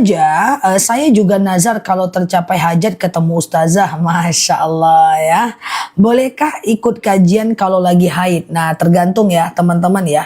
Ustazah, saya juga nazar kalau tercapai hajat ketemu ustazah. Masya Allah ya. Bolehkah ikut kajian kalau lagi haid? Nah, tergantung ya teman-teman ya.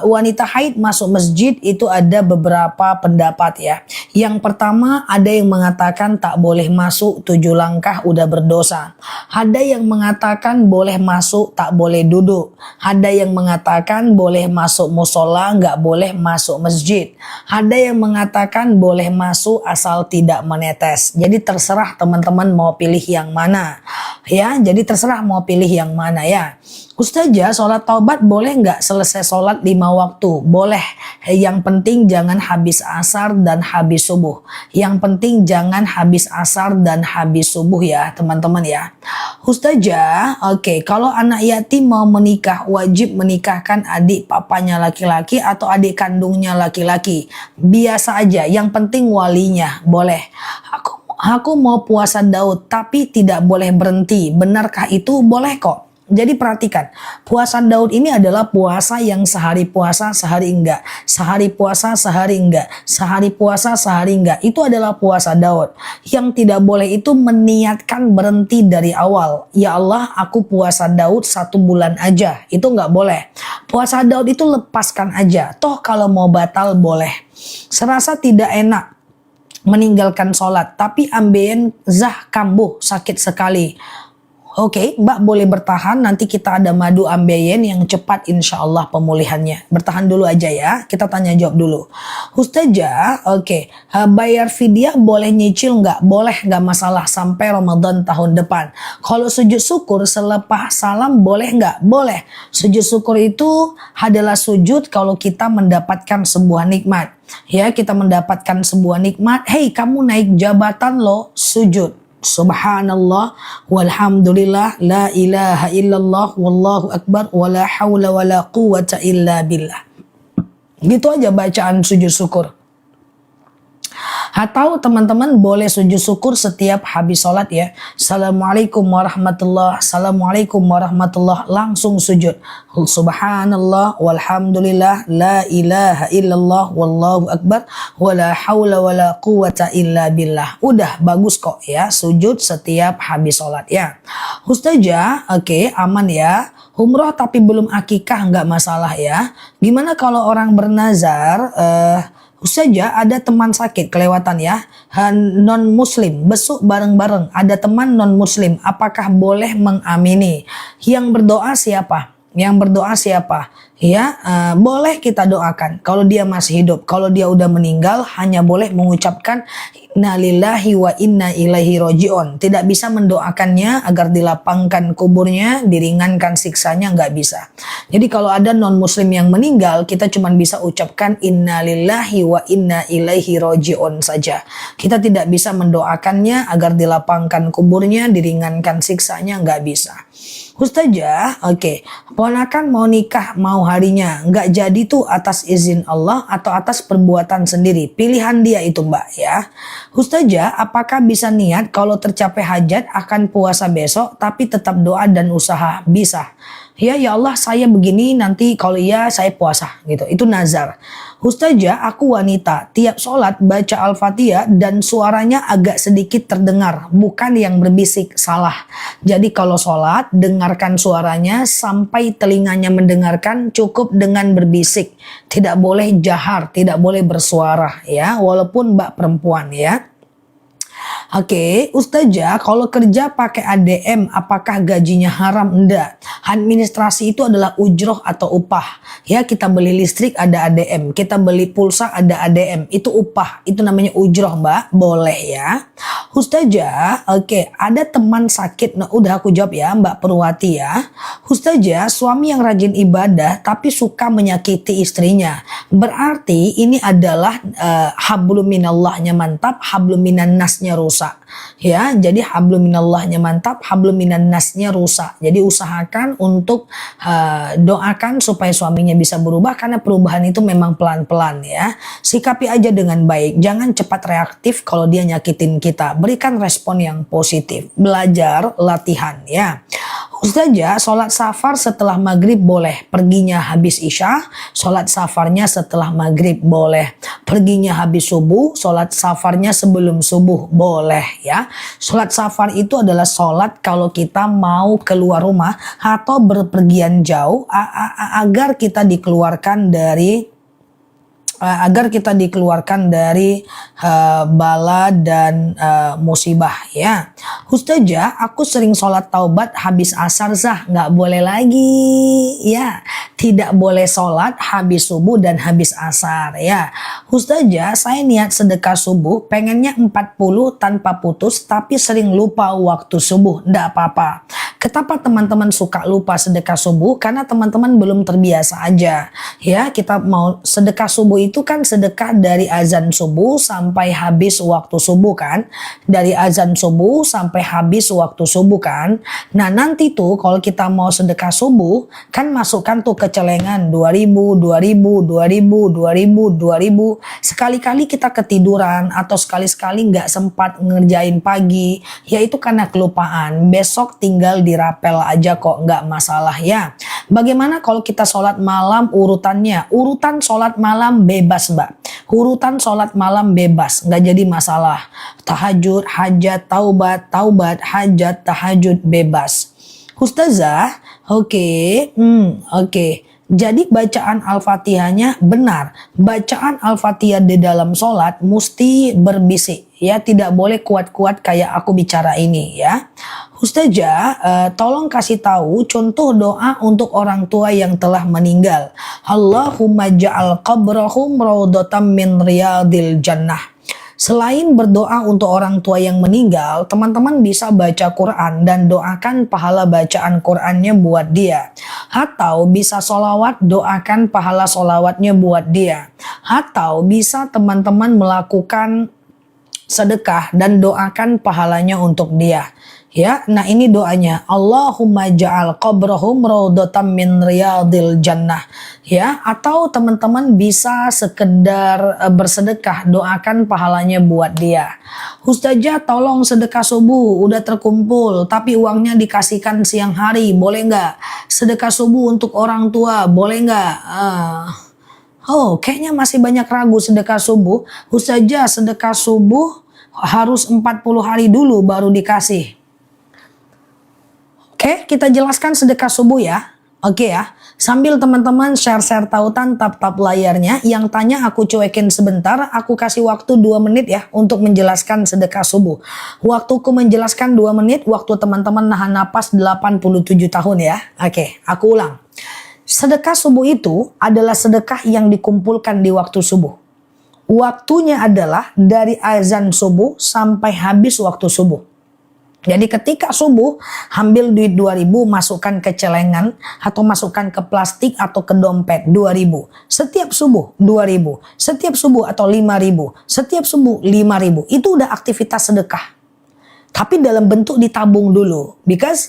Wanita haid masuk masjid itu ada beberapa pendapat ya. Yang pertama, ada yang mengatakan tak boleh masuk 7 langkah udah berdosa. Ada yang mengatakan boleh masuk tak boleh duduk. Ada yang mengatakan boleh masuk musola, nggak boleh masuk masjid. Ada yang mengatakan boleh masuk asal tidak menetes. Jadi terserah teman-teman mau pilih yang mana. Ya, jadi terserah mau pilih yang mana ya. Ustazah, sholat taubat boleh nggak selesai sholat 5 waktu? Boleh. Yang penting jangan habis asar dan habis subuh. Yang penting jangan habis asar dan habis subuh ya teman-teman ya. Ustazah, oke, kalau anak yatim mau menikah wajib menikahkan adik papanya laki-laki atau adik kandungnya laki-laki? Biasa aja, yang penting walinya. Boleh. Aku mau puasa Daud tapi tidak boleh berhenti. Benarkah itu? Boleh kok. Jadi perhatikan, puasa Daud ini adalah puasa yang sehari puasa, sehari enggak. Sehari puasa, sehari enggak. Sehari puasa, sehari enggak. Itu adalah puasa Daud. Yang tidak boleh itu meniatkan berhenti dari awal. Ya Allah, aku puasa Daud 1 bulan aja. Itu enggak boleh. Puasa Daud itu lepaskan aja. Toh kalau mau batal boleh. Serasa tidak enak meninggalkan sholat, tapi ambeien zah kambuh sakit sekali. Oke, Mbak boleh bertahan, nanti kita ada madu ambeien yang cepat insya Allah pemulihannya. Bertahan dulu aja ya, kita tanya jawab dulu. Ustazah, oke, bayar fidyah boleh nyicil nggak? Boleh, nggak masalah sampai Ramadan tahun depan. Kalau sujud syukur selepas salam boleh nggak? Boleh. Sujud syukur itu adalah sujud kalau kita mendapatkan sebuah nikmat. Ya, kita mendapatkan sebuah nikmat. Hei, kamu naik jabatan loh, sujud. Subhanallah walhamdulillah la ilaha illallah wallahu akbar wala hawla wala quwata illa billah. Gitu aja bacaan sujud syukur. Atau teman-teman boleh sujud syukur setiap habis sholat ya. Assalamualaikum warahmatullah, assalamualaikum warahmatullah, langsung sujud. Subhanallah walhamdulillah la ilaha illallah wallahu akbar wala hawla wala quwata illa billah. Udah bagus kok ya, sujud setiap habis sholat ya. Ustazah, oke, aman ya. Umroh tapi belum akikah nggak masalah ya. Gimana kalau orang bernazar Ustazah, ada teman sakit kelewatan ya, non muslim, besuk bareng-bareng, ada teman non muslim, apakah boleh mengamini? Yang berdoa siapa? Yang berdoa siapa? Ya, boleh kita doakan kalau dia masih hidup. Kalau dia udah meninggal hanya boleh mengucapkan inna lillahi wa inna ilaihi roji'un. Tidak bisa mendoakannya agar dilapangkan kuburnya, diringankan siksanya, nggak bisa. Jadi kalau ada non muslim yang meninggal, kita cuma bisa ucapkan inna lillahi wa inna ilaihi roji'un saja. Kita tidak bisa mendoakannya agar dilapangkan kuburnya, diringankan siksanya, nggak bisa. Ustazah, oke, ponakan mau nikah mau harinya, nggak jadi tuh atas izin Allah atau atas perbuatan sendiri, pilihan dia itu Mbak ya. Ustazah, apakah bisa niat kalau tercapai hajat akan puasa besok tapi tetap doa dan usaha? Bisa. Ya Allah, saya begini, nanti kalau iya saya puasa gitu. Itu nazar. Ustazah, aku wanita, tiap sholat baca Al-Fatihah dan suaranya agak sedikit terdengar, bukan yang berbisik, salah. Jadi kalau sholat dengarkan suaranya sampai telinganya mendengarkan, cukup dengan berbisik. Tidak boleh jahar, tidak boleh bersuara ya, walaupun Mbak perempuan ya. Oke, Ustazah, kalau kerja pakai ADM, apakah gajinya haram? Enggak. Administrasi itu adalah ujroh atau upah. Ya, kita beli listrik ada ADM, kita beli pulsa ada ADM, itu upah. Itu namanya ujroh, Mbak. Boleh ya. Ustazah, oke, ada teman sakit. Nah, udah aku jawab ya, Mbak Purwati ya. Ustazah, suami yang rajin ibadah tapi suka menyakiti istrinya. Berarti ini adalah hablum minallahnya mantap, hablum minan nasnya rusak. Ya, jadi hablum minallahnya mantap, hablum minan nasnya rusak. Jadi usahakan untuk doakan supaya suaminya bisa berubah, karena perubahan itu memang pelan-pelan ya. Sikapi aja dengan baik, jangan cepat reaktif kalau dia nyakitin kita. Berikan respon yang positif, belajar latihan ya. Ustazah, sholat safar setelah maghrib boleh, perginya habis isya, sholat safarnya setelah maghrib boleh, perginya habis subuh, sholat safarnya sebelum subuh boleh ya. Sholat safar itu adalah sholat kalau kita mau keluar rumah atau berpergian jauh agar kita dikeluarkan dari bala dan musibah ya. Ustazah, aku sering sholat taubat habis asar sah, nggak boleh lagi ya. Tidak boleh sholat habis subuh dan habis asar ya. Ustazah, saya niat sedekah subuh pengennya 40 tanpa putus tapi sering lupa waktu subuh, nggak apa-apa. Kenapa teman-teman suka lupa sedekah subuh? Karena teman-teman belum terbiasa aja ya. Kita mau sedekah subuh itu kan sedekah dari azan subuh sampai habis waktu subuh kan. Dari azan subuh sampai habis waktu subuh kan. Nah nanti tuh kalau kita mau sedekah subuh kan masukkan tuh ke celengan 2000, 2000, 2000, 2000, 2000. Sekali-kali kita ketiduran atau sekali-sekali nggak sempat ngerjain pagi. Ya itu karena kelupaan. Besok tinggal dirapel aja kok, nggak masalah ya. Bagaimana kalau kita sholat malam urutannya? Urutan sholat malam bebas mbak. Urutan sholat malam bebas, nggak jadi masalah. Tahajud, hajat, taubat, taubat, hajat, tahajud bebas. Ustazah, oke. Jadi bacaan Al-Fatihahnya benar. Bacaan Al-Fatihah di dalam sholat mesti berbisik. Ya, tidak boleh kuat-kuat kayak aku bicara ini ya. Ustazah, tolong kasih tahu contoh doa untuk orang tua yang telah meninggal. Allahumma ja'al qabrahum raudhatam min riyadil jannah. Selain berdoa untuk orang tua yang meninggal, teman-teman bisa baca Quran dan doakan pahala bacaan Qurannya buat dia. Atau bisa sholawat, doakan pahala sholawatnya buat dia. Atau bisa teman-teman melakukan sedekah dan doakan pahalanya untuk dia. Ya, nah ini doanya. Allahumma ja'al qabrahum raudhatam min riyadil jannah. Ya, atau teman-teman bisa sekedar bersedekah, doakan pahalanya buat dia. Ustazah, tolong sedekah subuh udah terkumpul tapi uangnya dikasihkan siang hari, boleh nggak? Sedekah subuh untuk orang tua, boleh nggak? Kayaknya masih banyak ragu sedekah subuh. Ustazah, sedekah subuh harus 40 hari dulu baru dikasih. Oke, kita jelaskan sedekah subuh ya. Oke ya, sambil teman-teman share-share tautan tap-tap layarnya. Yang tanya aku cuekin sebentar, aku kasih waktu 2 menit ya untuk menjelaskan sedekah subuh. Waktuku menjelaskan 2 menit, waktu teman-teman nahan napas 87 tahun ya. Oke, aku ulang. Sedekah subuh itu adalah sedekah yang dikumpulkan di waktu subuh. Waktunya adalah dari azan subuh sampai habis waktu subuh. Jadi ketika subuh, ambil duit 2000, masukkan ke celengan atau masukkan ke plastik atau ke dompet 2000. Setiap subuh 2000, setiap subuh atau 5000, setiap subuh 5000. Itu udah aktivitas sedekah. Tapi dalam bentuk ditabung dulu.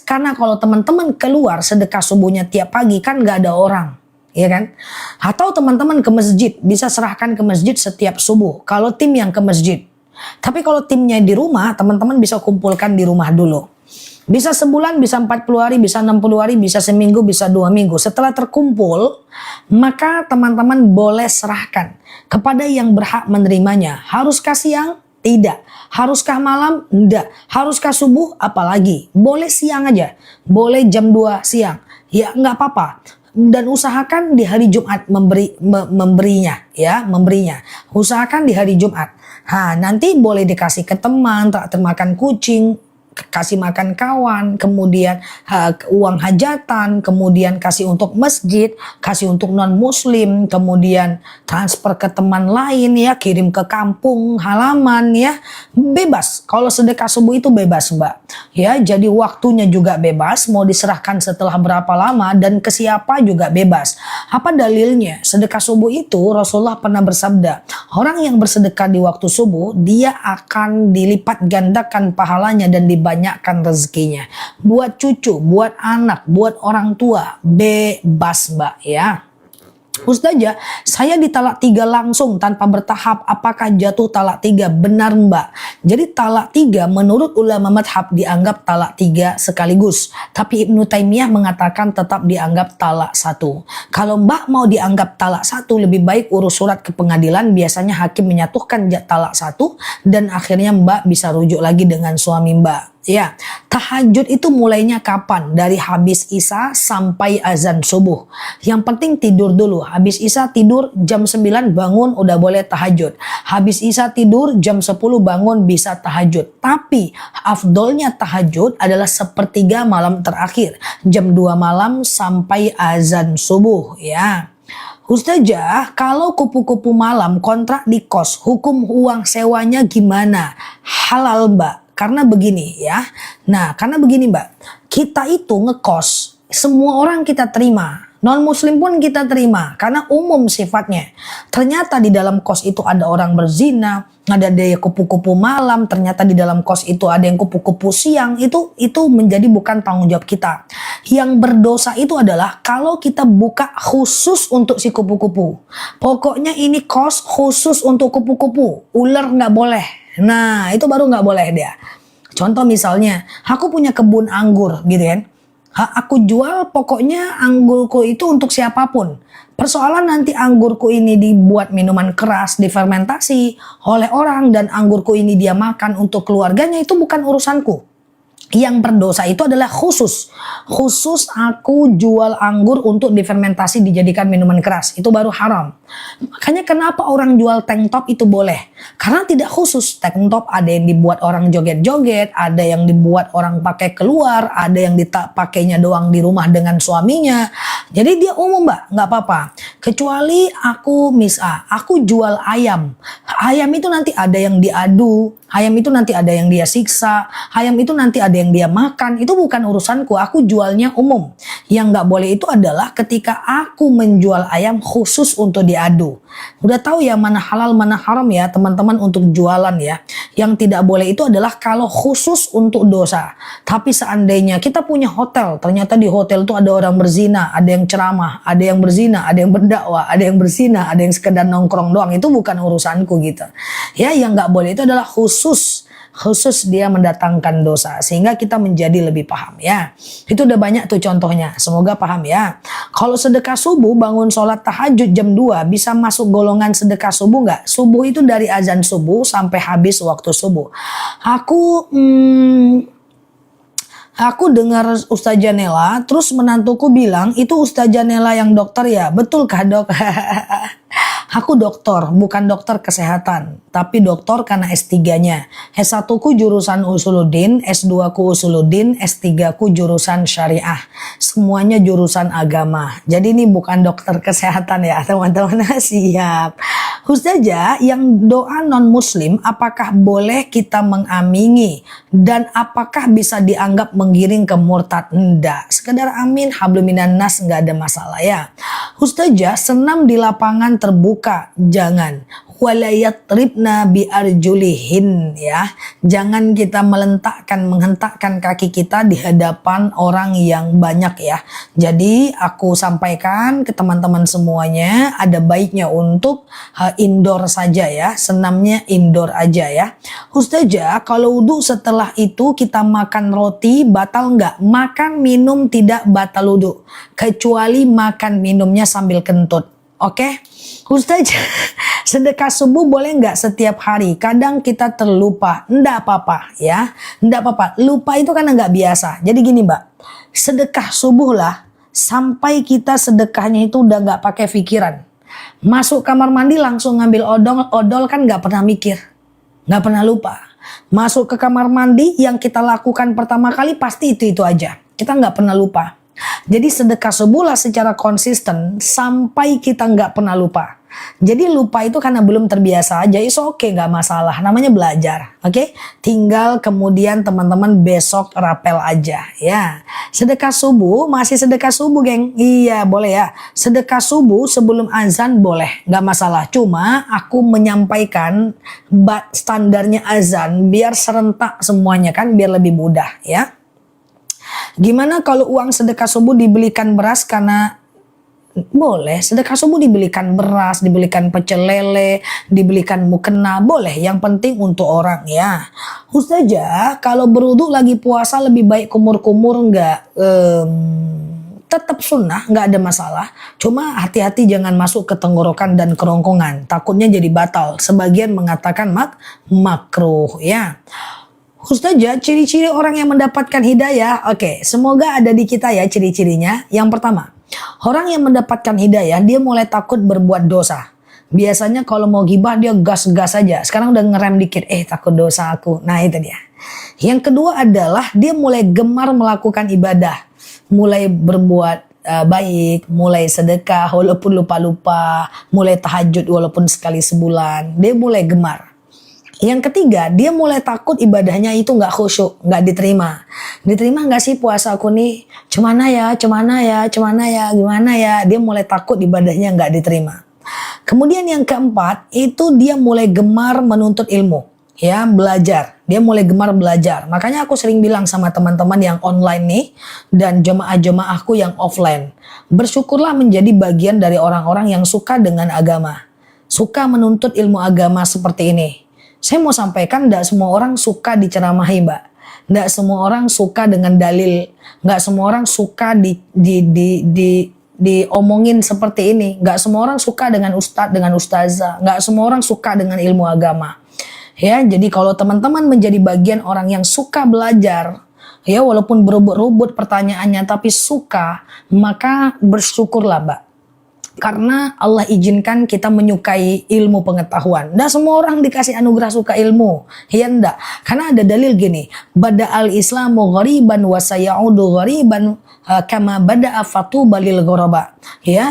Karena kalau teman-teman keluar sedekah subuhnya tiap pagi kan gak ada orang. Ya kan? Atau teman-teman ke masjid, bisa serahkan ke masjid setiap subuh. Kalau tim yang ke masjid. Tapi kalau timnya di rumah, teman-teman bisa kumpulkan di rumah dulu. Bisa sebulan, bisa 40 hari, bisa 60 hari, bisa seminggu, bisa 2 minggu. Setelah terkumpul, maka teman-teman boleh serahkan kepada yang berhak menerimanya. Haruskah siang? Tidak. Haruskah malam? Tidak. Haruskah subuh? Apalagi. Boleh siang aja. Boleh jam 2 siang. Ya nggak apa-apa. Dan usahakan di hari Jumat memberinya. Usahakan di hari Jumat. Nanti boleh dikasih ke teman, traktir makan kucing, kasih makan kawan, kemudian uang hajatan, kemudian kasih untuk masjid, kasih untuk non muslim, kemudian transfer ke teman lain ya, kirim ke kampung halaman ya, bebas. Kalau sedekah subuh itu bebas mbak ya, jadi waktunya juga bebas, mau diserahkan setelah berapa lama dan ke siapa juga bebas. Apa dalilnya? Sedekah subuh itu Rasulullah pernah bersabda, orang yang bersedekah di waktu subuh dia akan dilipat gandakan pahalanya dan banyakkan rezekinya. Buat cucu, buat anak, buat orang tua, bebas mbak ya. Ustazah, saya ditalak 3 langsung tanpa bertahap. Apakah jatuh talak 3? Benar Mbak. Jadi talak 3 menurut ulama madhab dianggap talak 3 sekaligus. Tapi Ibnu Taimiyah mengatakan tetap dianggap talak 1. Kalau Mbak mau dianggap talak 1, lebih baik urus surat ke pengadilan. Biasanya hakim menyatukan talak 1 dan akhirnya Mbak bisa rujuk lagi dengan suami Mbak. Ya, tahajud itu mulainya kapan? Dari habis isya sampai azan subuh. Yang penting tidur dulu. Habis isya tidur jam 9 bangun udah boleh tahajud. Habis isya tidur jam 10 bangun bisa tahajud. Tapi afdolnya tahajud adalah sepertiga malam terakhir. Jam 2 malam sampai azan subuh ya. Ustazah, kalau kupu-kupu malam kontrak di kos, hukum uang sewanya gimana? Halal Mbak. Karena begini ya. Nah, karena begini Mbak. Kita itu ngekos, semua orang kita terima. Non muslim pun kita terima karena umum sifatnya. Ternyata di dalam kos itu ada orang berzina, ada yang kupu-kupu malam, ternyata di dalam kos itu ada yang kupu-kupu siang. Itu menjadi bukan tanggung jawab kita. Yang berdosa itu adalah kalau kita buka khusus untuk si kupu-kupu. Pokoknya ini kos khusus untuk kupu-kupu, ular nggak boleh. Nah, itu baru nggak boleh dia. Contoh misalnya, aku punya kebun anggur gitu kan. Aku jual pokoknya anggurku itu untuk siapapun. Persoalan nanti anggurku ini dibuat minuman keras, difermentasi oleh orang dan anggurku ini dia makan untuk keluarganya, itu bukan urusanku. Yang berdosa itu adalah khusus aku jual anggur untuk difermentasi dijadikan minuman keras, itu baru haram. Makanya kenapa orang jual tank top itu boleh, karena tidak khusus. Tank top ada yang dibuat orang joget-joget, ada yang dibuat orang pakai keluar, ada yang pakainya doang di rumah dengan suaminya. Jadi dia umum Mbak, nggak apa-apa. Kecuali aku aku jual ayam itu nanti ada yang diadu, ayam itu nanti ada yang dia siksa, ayam itu nanti ada yang dia makan, itu bukan urusanku. Aku jualnya umum. Yang nggak boleh itu adalah ketika aku menjual ayam khusus untuk diadu. Udah tahu ya mana halal mana haram ya teman-teman untuk jualan ya. Yang tidak boleh itu adalah kalau khusus untuk dosa. Tapi seandainya kita punya hotel, ternyata di hotel itu ada orang berzina, ada yang ceramah, ada yang berzina, ada yang berdakwah, ada yang berzina, ada yang sekedar nongkrong doang, itu bukan urusanku gitu. Ya, yang nggak boleh itu adalah khusus dia mendatangkan dosa, sehingga kita menjadi lebih paham ya. Itu udah banyak tuh contohnya, semoga paham ya. Kalau sedekah subuh, bangun sholat tahajud jam 2 bisa masuk golongan sedekah subuh nggak? Subuh itu dari azan subuh sampai habis waktu subuh. Aku dengar Ustazah Nela, terus menantuku bilang, itu Ustazah Nela yang dokter ya? Betulkah dok? Aku dokter, bukan dokter kesehatan, tapi dokter karena S3-nya. S1-ku jurusan Usuluddin, S2-ku Usuluddin, S3-ku jurusan Syariah. Semuanya jurusan agama. Jadi ini bukan dokter kesehatan ya teman-teman. Siap. Ustazah, yang doa non-muslim apakah boleh kita mengamini? Dan apakah bisa dianggap menggiring ke murtad? Enggak. Sekedar amin, habluminan nas, nggak ada masalah ya. Ustazah, senam di lapangan terbuka, jangan. Walayatribna biarjulihin ya. Jangan kita menghentakkan kaki kita di hadapan orang yang banyak ya. Jadi aku sampaikan ke teman-teman semuanya, ada baiknya untuk indoor saja ya. Senamnya indoor aja ya. Ustazah, kalau wudhu setelah itu kita makan roti batal nggak? Makan minum tidak batal wudhu, kecuali makan minumnya sambil kentut. Oke, Ustazah, sedekah subuh boleh nggak setiap hari? Kadang kita terlupa. Nggak apa-apa ya, nggak apa-apa. Lupa itu karena nggak biasa. Jadi gini Mbak, sedekah subuh lah sampai kita sedekahnya itu udah nggak pakai pikiran. Masuk kamar mandi langsung ngambil odol kan nggak pernah mikir, nggak pernah lupa. Masuk ke kamar mandi yang kita lakukan pertama kali pasti itu aja. Kita nggak pernah lupa. Jadi sedekah subuh lah secara konsisten sampai kita nggak pernah lupa. Jadi lupa itu karena belum terbiasa aja, itu oke, nggak masalah, namanya belajar, oke? Tinggal kemudian teman-teman besok rapel aja ya. Sedekah subuh, masih sedekah subuh geng, iya boleh ya. Sedekah subuh sebelum azan boleh, nggak masalah. Cuma aku menyampaikan standarnya azan biar serentak semuanya kan, biar lebih mudah ya. Gimana kalau uang sedekah subuh dibelikan beras karena Boleh, sedekah subuh dibelikan beras, dibelikan pecel lele, dibelikan mukena, boleh. Yang penting untuk orang ya. Ustazah, kalau berwudu lagi puasa lebih baik kumur-kumur enggak? Tetap sunnah, nggak ada masalah. Cuma hati-hati jangan masuk ke tenggorokan dan kerongkongan. Takutnya jadi batal. Sebagian mengatakan makruh ya. Ustazah, ciri-ciri orang yang mendapatkan hidayah. Oke, semoga ada di kita ya ciri-cirinya. Yang pertama, orang yang mendapatkan hidayah, dia mulai takut berbuat dosa. Biasanya kalau mau gibah dia gas-gas aja. Sekarang udah ngerem dikit. Takut dosa aku. Nah itu dia. Yang kedua adalah dia mulai gemar melakukan ibadah. Mulai berbuat baik. Mulai sedekah walaupun lupa-lupa. Mulai tahajud walaupun sekali sebulan. Dia mulai gemar. Yang ketiga, dia mulai takut ibadahnya itu nggak khusyuk, nggak diterima. Diterima nggak sih puasa aku nih? Gimana ya? Gimana ya? Dia mulai takut ibadahnya nggak diterima. Kemudian yang keempat, itu dia mulai gemar menuntut ilmu. Ya, belajar. Dia mulai gemar belajar. Makanya aku sering bilang sama teman-teman yang online nih, dan jemaah-jemaahku yang offline. Bersyukurlah menjadi bagian dari orang-orang yang suka dengan agama. Suka menuntut ilmu agama seperti ini. Saya mau sampaikan tidak semua orang suka diceramahi, Mbak. Tidak semua orang suka dengan dalil. Nggak semua orang suka diomongin seperti ini. Nggak semua orang suka dengan ustadz, dengan ustazah. Nggak semua orang suka dengan ilmu agama. Ya, jadi kalau teman-teman menjadi bagian orang yang suka belajar, ya walaupun berubut-ubut pertanyaannya tapi suka, maka bersyukurlah, Mbak. Karena Allah izinkan kita menyukai ilmu pengetahuan. Nggak semua orang dikasih anugerah suka ilmu. Ya enggak. Karena ada dalil gini. Bada'al islamu ghariban wa sayaudu ghariban kama bada'a fatuba lil ghuraba. Ya,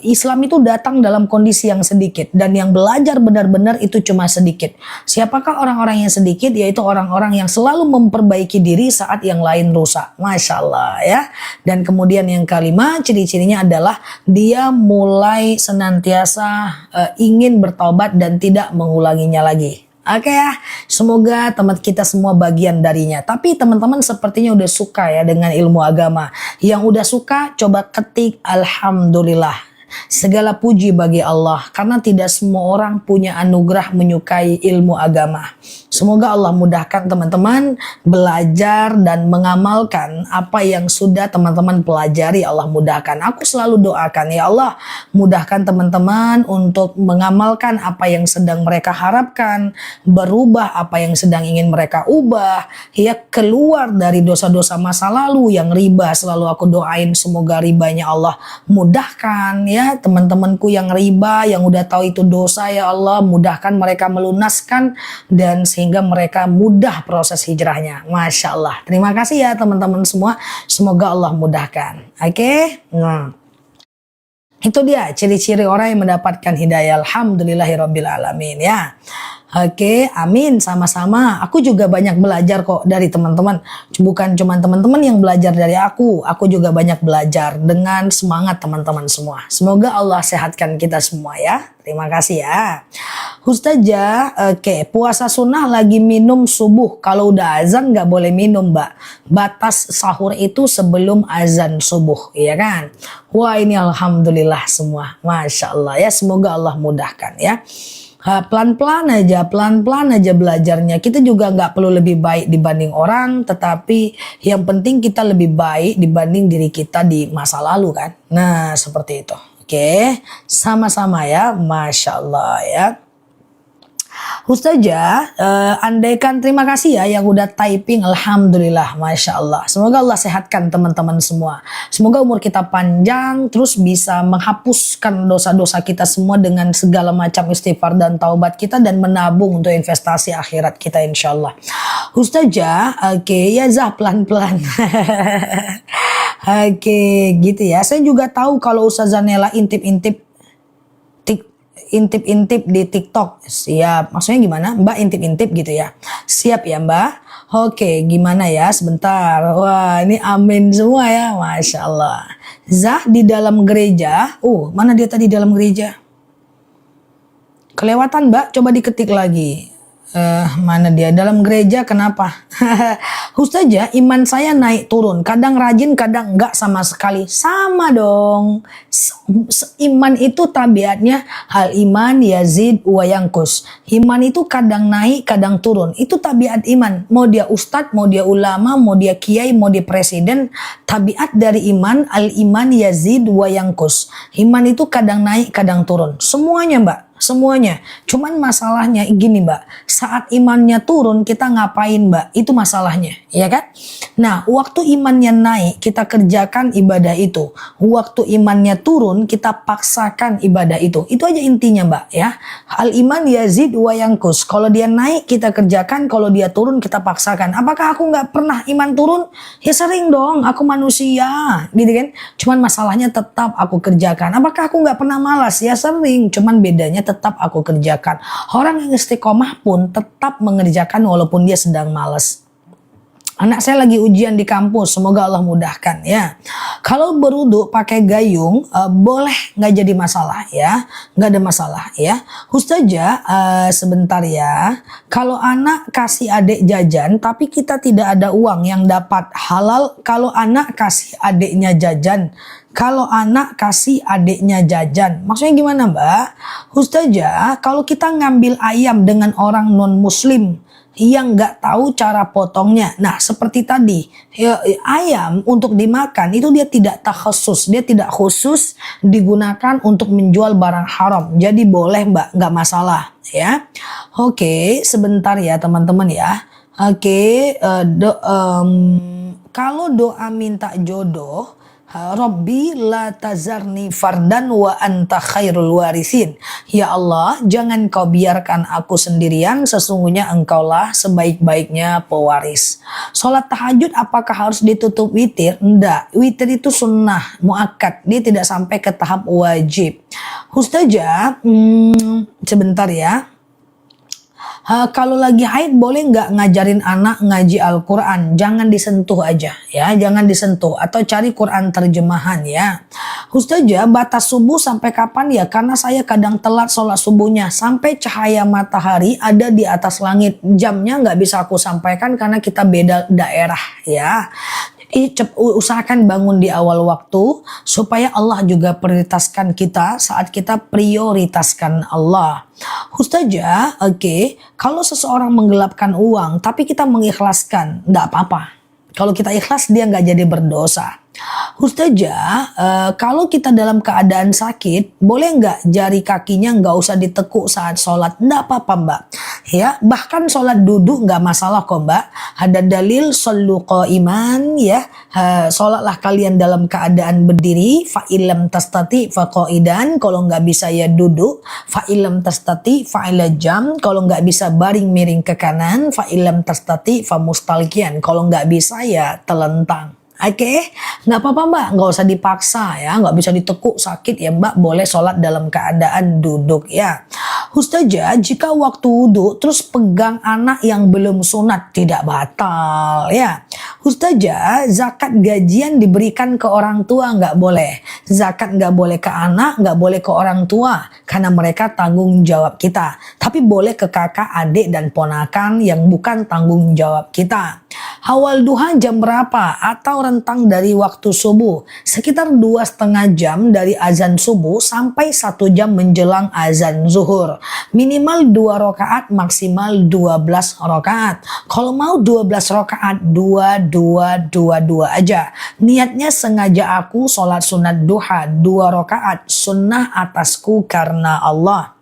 Islam itu datang dalam kondisi yang sedikit. Dan yang belajar benar-benar itu cuma sedikit. Siapakah orang-orang yang sedikit? Yaitu orang-orang yang selalu memperbaiki diri saat yang lain rusak. Masya Allah ya. Dan kemudian yang kelima, ciri-cirinya adalah dia mulai senantiasa ingin bertobat dan tidak mengulanginya lagi. Oke ya, semoga teman kita semua bagian darinya. Tapi teman-teman sepertinya udah suka ya dengan ilmu agama. Yang udah suka coba ketik alhamdulillah. Segala puji bagi Allah karena tidak semua orang punya anugerah menyukai ilmu agama. Semoga Allah mudahkan teman-teman belajar dan mengamalkan apa yang sudah teman-teman pelajari. Allah mudahkan. Aku selalu doakan ya Allah mudahkan teman-teman untuk mengamalkan apa yang sedang mereka harapkan, berubah apa yang sedang ingin mereka ubah, ya keluar dari dosa-dosa masa lalu yang riba. Selalu aku doain semoga ribanya Allah mudahkan ya. Teman-temanku yang riba, yang udah tahu itu dosa ya Allah, mudahkan mereka melunaskan dan sehingga mereka mudah proses hijrahnya. Masya Allah. Terima kasih ya teman-teman semua. Semoga Allah mudahkan. Oke? Nah. Itu dia ciri-ciri orang yang mendapatkan hidayah. Alhamdulillahirabbil alamin ya. Oke, amin sama-sama. Aku juga banyak belajar kok dari teman-teman. Bukan cuma teman-teman yang belajar dari aku juga banyak belajar dengan semangat teman-teman semua. Semoga Allah sehatkan kita semua ya. Terima kasih ya. Ustazah, oke, puasa sunnah lagi minum subuh. Kalau udah azan nggak boleh minum, Mbak. Batas sahur itu sebelum azan subuh, ya kan? Wah, ini alhamdulillah semua. Masya Allah ya. Semoga Allah mudahkan ya. Pelan-pelan aja belajarnya. Kita juga nggak perlu lebih baik dibanding orang, tetapi yang penting kita lebih baik dibanding diri kita di masa lalu kan. Nah seperti itu. Oke, sama-sama ya, Masya Allah ya. Ustazah, andaikan terima kasih ya yang udah typing. Alhamdulillah, Masya Allah. Semoga Allah sehatkan teman-teman semua. Semoga umur kita panjang, terus bisa menghapuskan dosa-dosa kita semua dengan segala macam istighfar dan taubat kita dan menabung untuk investasi akhirat kita insya Allah. Ustazah, oke, ya Zah pelan-pelan. Oke, gitu ya. Saya juga tahu kalau Ustazah Nela intip-intip di TikTok. Siap. Maksudnya gimana? Mbak intip-intip gitu ya. Siap ya Mbak. Oke, gimana ya? Sebentar. Wah, ini amin semua ya. Masya Allah. Zah di dalam gereja. Mana dia tadi dalam gereja? Kelewatan Mbak. Coba diketik lagi. Mana dia? Dalam gereja kenapa? Ustazah, iman saya naik turun. Kadang rajin, kadang enggak sama sekali. Sama dong. Iman itu tabiatnya hal iman yazid wa yankus. Iman itu kadang naik, kadang turun. Itu tabiat iman. Mau dia ustadz, mau dia ulama, mau dia kiai, mau dia presiden. Tabiat dari iman, al iman yazid wa yankus. Iman itu kadang naik, kadang turun. Semuanya mbak. Semuanya. Cuman masalahnya gini mbak, saat imannya turun kita ngapain mbak? Itu masalahnya, ya kan? Nah, waktu imannya naik kita kerjakan ibadah itu. Waktu imannya turun kita paksakan ibadah itu. Itu aja intinya mbak ya. Al iman yazid wa yankus. Kalau dia naik kita kerjakan, kalau dia turun kita paksakan. Apakah aku nggak pernah iman turun? Ya sering dong, aku manusia, gitu kan? Cuman masalahnya tetap aku kerjakan. Apakah aku nggak pernah malas? Ya sering, cuman bedanya tetap aku kerjakan. Orang yang istiqomah pun tetap mengerjakan walaupun dia sedang malas. Anak saya lagi ujian di kampus, semoga Allah mudahkan ya. Kalau berwudu pakai gayung boleh, nggak jadi masalah ya, nggak ada masalah ya. Ustazah sebentar ya, kalau anak kasih adik jajan tapi kita tidak ada uang yang dapat halal, kalau anak kasih adiknya jajan. Kalau anak kasih adiknya jajan, maksudnya gimana mbak? Ustazah, kalau kita ngambil ayam dengan orang non muslim yang nggak tahu cara potongnya, nah seperti tadi ya, ayam untuk dimakan itu dia tidak takhusus, dia tidak khusus digunakan untuk menjual barang haram, jadi boleh mbak, nggak masalah ya. Oke, sebentar ya teman-teman ya. Oke, kalau doa minta jodoh, Rabbi la tazarni fardan wa anta khairul warisin. Ya Allah, jangan kau biarkan aku sendirian, sesungguhnya engkaulah sebaik-baiknya pewaris. Sholat tahajud apakah harus ditutup witir? Enggak, witir itu sunnah, muakkad, dia tidak sampai ke tahap wajib. Ustazah, sebentar ya. Kalau lagi haid boleh nggak ngajarin anak ngaji Al-Quran? Jangan disentuh aja ya, jangan disentuh, atau cari Quran terjemahan ya. Ustazah, batas subuh sampai kapan ya? Karena saya kadang telat sholat subuhnya sampai cahaya matahari ada di atas langit. Jamnya nggak bisa aku sampaikan karena kita beda daerah ya. Usahakan bangun di awal waktu supaya Allah juga prioritaskan kita saat kita prioritaskan Allah. Ustazah, oke, kalau seseorang menggelapkan uang tapi kita mengikhlaskan, enggak apa-apa. Kalau kita ikhlas dia nggak jadi berdosa. Ustazah, kalau kita dalam keadaan sakit, boleh nggak jari kakinya nggak usah ditekuk saat sholat? Nggak apa-apa mbak. Ya, bahkan sholat duduk nggak masalah kok mbak. Ada dalil shollu qaiman ya. Sholatlah kalian dalam keadaan berdiri. Fa illam tastati fa qaidan. Kalau nggak bisa ya duduk. Fa illam tastati fa ila jam. Kalau nggak bisa baring miring ke kanan. Fa illam tastati fa mustalqiyan. Kalau nggak bisa ya telentang. Oke, nggak apa-apa mbak, nggak usah dipaksa ya, nggak bisa ditekuk sakit ya mbak, boleh sholat dalam keadaan duduk ya. Ustazah, jika waktu wudhu terus pegang anak yang belum sunat tidak batal ya. Ustazah, zakat gajian diberikan ke orang tua nggak boleh. Zakat nggak boleh ke anak, nggak boleh ke orang tua karena mereka tanggung jawab kita. Tapi boleh ke kakak, adik dan ponakan yang bukan tanggung jawab kita. Awal duha jam berapa? Atau rentang dari waktu subuh? Sekitar 2,5 jam dari azan subuh sampai 1 jam menjelang azan zuhur. Minimal 2 rakaat, maksimal 12 rakaat. Kalau mau 12 rakaat, 2 aja. Niatnya sengaja aku sholat sunat duha 2 rakaat, sunnah atasku karena Allah.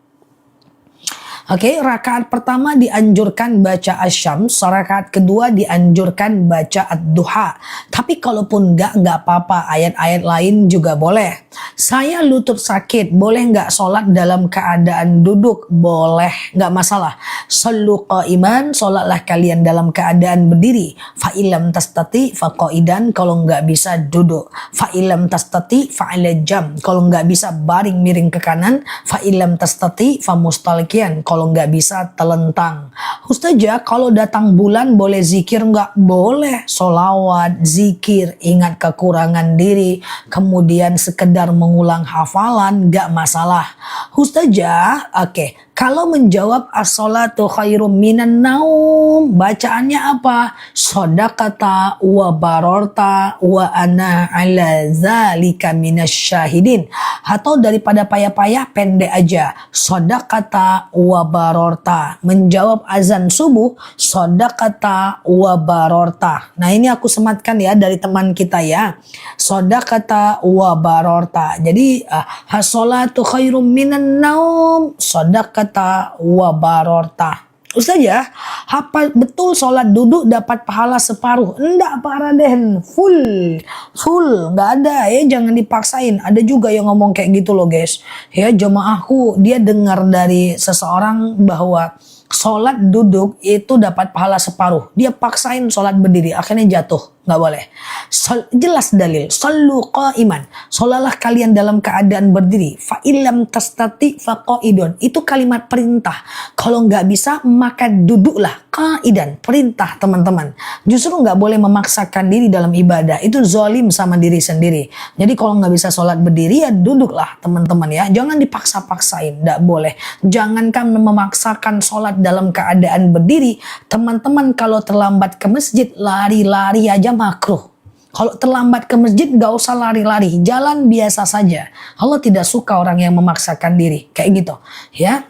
Oke, rakaat pertama dianjurkan baca asyams, rakaat kedua dianjurkan baca ad-duha. Tapi kalaupun nggak apa-apa, ayat-ayat lain juga boleh. Saya lutut sakit, boleh nggak sholat dalam keadaan duduk? Boleh, nggak masalah. Shollu qaiman, sholatlah kalian dalam keadaan berdiri. Fa illam tastati fa qaidan, kalau nggak bisa duduk. Fa illam tastati fa ala jam, kalau nggak bisa baring miring ke kanan. Fa illam tastati fa mustalqiyan, kalau nggak bisa telentang. Ustazah, kalau datang bulan boleh zikir nggak? Boleh, solawat, zikir, ingat kekurangan diri, kemudian sekedar mengulang hafalan, nggak masalah. Ustazah, oke, Kalau menjawab as-salatu khairum minan naum, bacaannya apa? Shadaqata wa barorta wa ana ala zalika minasyahidin. Atau daripada payah-payah pendek aja. Shadaqata wa barorta. Menjawab azan subuh, shadaqata wa barorta. Nah, ini aku sematkan ya dari teman kita ya. Shadaqata wa barorta. Jadi as-salatu khairum minan naum, shadaqata wa barorta. Ustaz ya, apa betul sholat duduk dapat pahala separuh? Enggak Pak Raden, full, nggak ada ya, jangan dipaksain. Ada juga yang ngomong kayak gitu loh guys. Ya jemaahku, dia dengar dari seseorang bahwa sholat duduk itu dapat pahala separuh. Dia paksain sholat berdiri, akhirnya jatuh. Nggak boleh. Jelas dalil. Sallu qa'iman. Sholalah kalian dalam keadaan berdiri. Fa illam tastati fa qa'idun. Itu kalimat perintah. Kalau nggak bisa maka duduklah. Qa'idan. Perintah teman-teman. Justru nggak boleh memaksakan diri dalam ibadah. Itu zalim sama diri sendiri. Jadi kalau nggak bisa sholat berdiri ya duduklah teman-teman ya. Jangan dipaksa-paksain. Nggak boleh. Jangankan memaksakan sholat dalam keadaan berdiri. Teman-teman kalau terlambat ke masjid lari-lari aja makruh. Kalau terlambat ke masjid gak usah lari-lari, jalan biasa saja. Allah tidak suka orang yang memaksakan diri kayak gitu ya.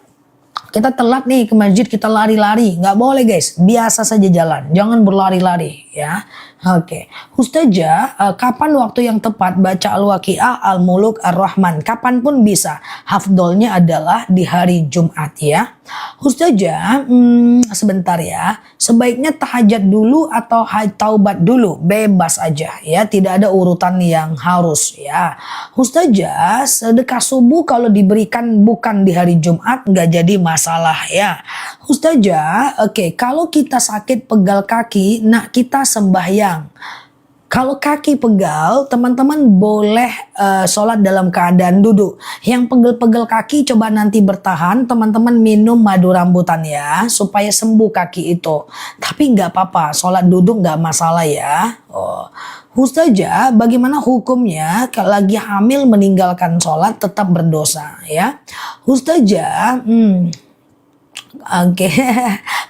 Kita telat nih ke masjid, kita lari-lari, nggak boleh guys, biasa saja jalan, jangan berlari-lari ya. Oke, Ustazah, kapan waktu yang tepat baca Al-Waqiah, Al-Muluk, Ar-Rahman? Kapan pun bisa. Hafdolnya adalah di hari Jumat ya. Ustazah, sebentar ya. Sebaiknya tahajud dulu atau taubat dulu? Bebas aja ya, tidak ada urutan yang harus ya. Ustazah, sedekah subuh kalau diberikan bukan di hari Jumat nggak jadi masalah ya. Ustazah, oke, kalau kita sakit pegal kaki, nah kita sembahyang. Kalau kaki pegal, teman-teman boleh sholat dalam keadaan duduk. Yang pegel-pegel kaki coba nanti bertahan, teman-teman minum madu rambutan ya, supaya sembuh kaki itu. Tapi nggak apa-apa, sholat duduk nggak masalah ya. Ustazah, bagaimana hukumnya kalau lagi hamil meninggalkan sholat tetap berdosa ya? Ustazah, Oke,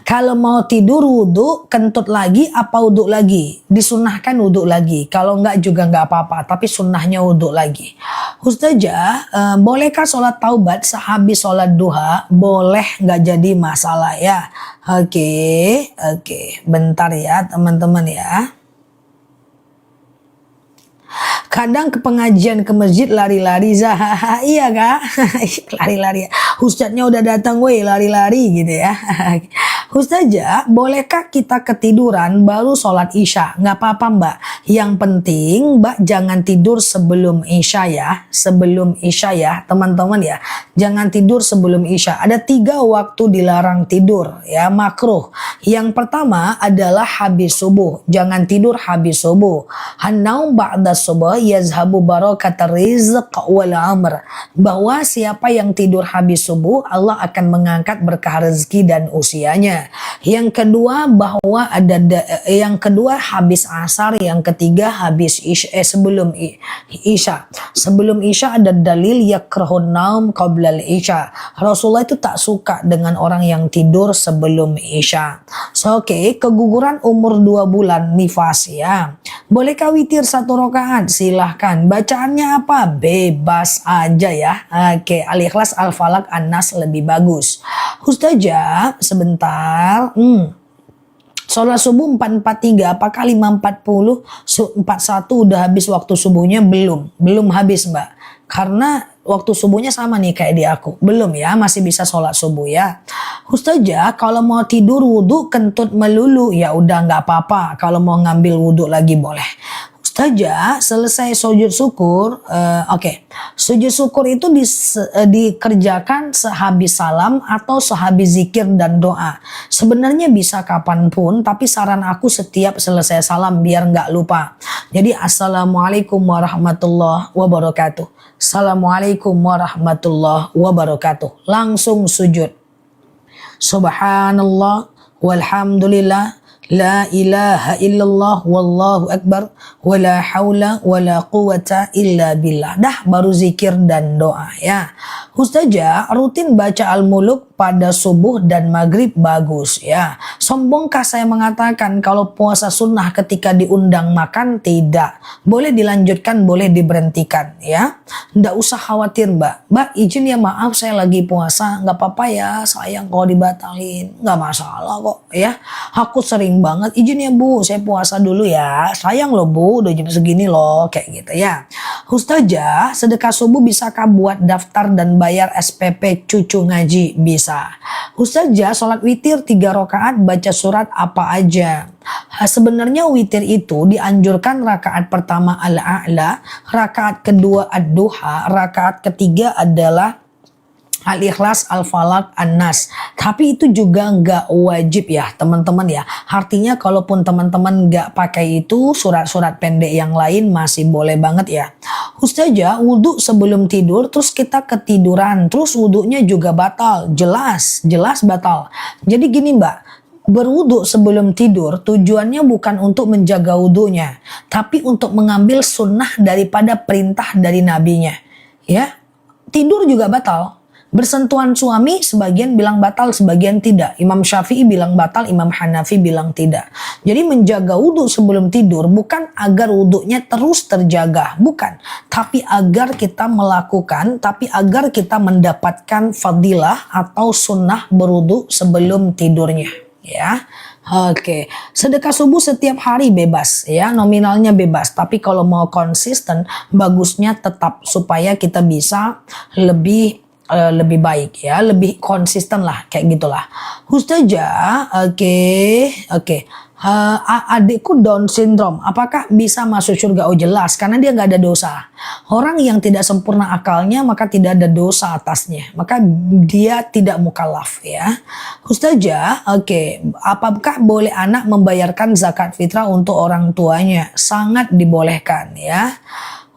kalau mau tidur wudhu, kentut lagi apa wudhu lagi? Disunahkan wudhu lagi. Kalau enggak juga enggak apa-apa, tapi sunnahnya wudhu lagi. Ustazah, bolehkah sholat taubat sehabis sholat duha? Boleh, enggak jadi masalah ya. Oke, bentar ya teman-teman ya. Kadang ke pengajian ke masjid lari-lari iya kak. Lari-lari. Ustadznya udah datang weh lari-lari gitu ya. Ustazah, bolehkah kita ketiduran baru sholat isya? Nggak apa-apa mbak. Yang penting mbak jangan tidur sebelum isya ya. Sebelum isya ya teman-teman ya. Jangan tidur sebelum isya. Ada 3 waktu dilarang tidur ya, makruh. Yang pertama adalah habis subuh. Jangan tidur habis subuh. Hannaum ba'da subuh yazhabu barakatar rizq wal amr. Bahwa siapa yang tidur habis subuh, Allah akan mengangkat berkah rezeki dan usianya. Yang kedua bahwa yang kedua habis asar, yang ketiga habis sebelum isya. Sebelum isya ada dalil yakrahun naum qablal isya. Rasulullah itu tak suka dengan orang yang tidur sebelum isya. Oke, keguguran umur 2 bulan nifas ya. Bolehkah witir 1 rakaat? Silahkan. Bacaannya apa? Bebas aja ya. Oke, Al-Ikhlas, Al-Falak, An-Nas lebih bagus. Ustazah, sebentar. Sholat subuh 4.43, apakah 5.40, 4.1 udah habis waktu subuhnya? Belum habis mbak. Karena waktu subuhnya sama nih kayak di aku. Belum ya, masih bisa sholat subuh ya. Ustazah, kalau mau tidur wudhu kentut melulu, ya udah nggak apa-apa. Kalau mau ngambil wudhu lagi boleh. Ustazah, selesai sujud syukur, sujud syukur itu dikerjakan sehabis salam atau sehabis zikir dan doa. Sebenarnya bisa kapanpun, tapi saran aku setiap selesai salam biar nggak lupa. Jadi assalamualaikum warahmatullahi wabarakatuh. Assalamualaikum warahmatullahi wabarakatuh. Langsung sujud. Subhanallah walhamdulillah. La ilaha illallah wallahu akbar wa la haula wa la quwata illa billah. Dah baru zikir dan doa ya. Ustazah, rutin baca Al-Muluk pada subuh dan maghrib bagus ya. Sombongkah saya mengatakan kalau puasa sunnah ketika diundang makan? Tidak. Boleh dilanjutkan, boleh diberhentikan ya. Nggak usah khawatir mbak. Mbak izin ya, maaf saya lagi puasa. Nggak apa-apa ya, sayang kalau dibatalin. Nggak masalah kok ya. Aku sering banget izin ya bu, saya puasa dulu ya. Sayang loh bu, udah jam segini loh. Kayak gitu ya. Ustazah, sedekah subuh bisakah buat daftar dan bayar SPP cucu ngaji? Bisa. Ustazah, sholat witir 3 rakaat baca surat apa aja? Sebenarnya witir itu dianjurkan rakaat pertama al-a'la, rakaat kedua ad-duha, rakaat ketiga adalah Al-Ikhlas, Al-Falaq, An-Nas. Tapi itu juga nggak wajib ya teman-teman ya. Artinya kalaupun teman-teman nggak pakai itu, surat-surat pendek yang lain masih boleh banget ya. Ustazah, wudhu sebelum tidur terus kita ketiduran, terus wudhunya juga batal. Jelas batal. Jadi gini mbak, berwudhu sebelum tidur tujuannya bukan untuk menjaga wudhunya, tapi untuk mengambil sunnah daripada perintah dari nabinya. Ya, tidur juga batal. Bersentuhan suami sebagian bilang batal, sebagian tidak. Imam Syafi'i bilang batal, Imam Hanafi bilang tidak. Jadi menjaga wudhu sebelum tidur bukan agar wudhunya terus terjaga, bukan. Tapi agar kita melakukan, tapi agar kita mendapatkan fadilah atau sunnah berwudhu sebelum tidurnya. Ya, oke. Sedekah subuh setiap hari bebas, ya, nominalnya bebas. Tapi kalau mau konsisten, bagusnya tetap supaya kita bisa lebih baik ya, lebih konsisten lah, kayak gitulah. Ustazah, oke. Adikku Down syndrome, apakah bisa masuk surga? Oh jelas, karena dia nggak ada dosa. Orang yang tidak sempurna akalnya maka tidak ada dosa atasnya, maka dia tidak mukallaf ya. Ustazah, apakah boleh anak membayarkan zakat fitrah untuk orang tuanya? Sangat dibolehkan ya.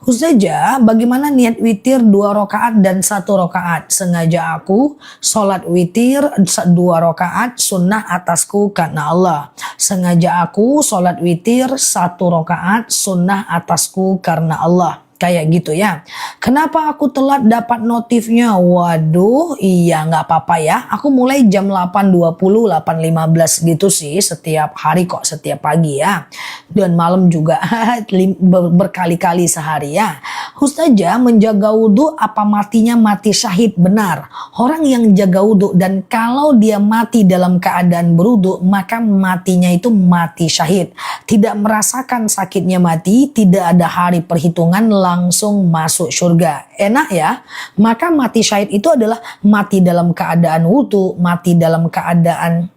Ustazah, bagaimana niat witir 2 rakaat dan 1 rakaat? Sengaja aku sholat witir 2 rakaat sunnah atasku karena Allah. Sengaja aku sholat witir 1 rakaat sunnah atasku karena Allah. Kayak gitu ya. Kenapa aku telat dapat notifnya? Waduh, iya nggak apa-apa ya. Aku mulai jam 8.20, 8.15 gitu sih setiap hari kok, setiap pagi ya. Dan malam juga berkali-kali sehari ya. Ustazah, menjaga wudhu apa matinya mati syahid? Benar. Orang yang jaga wudhu dan kalau dia mati dalam keadaan berwudhu maka matinya itu mati syahid. Tidak merasakan sakitnya mati, tidak ada hari perhitungan, langsung masuk surga. Enak ya? Maka mati syahid itu adalah mati dalam keadaan wudu, mati dalam keadaan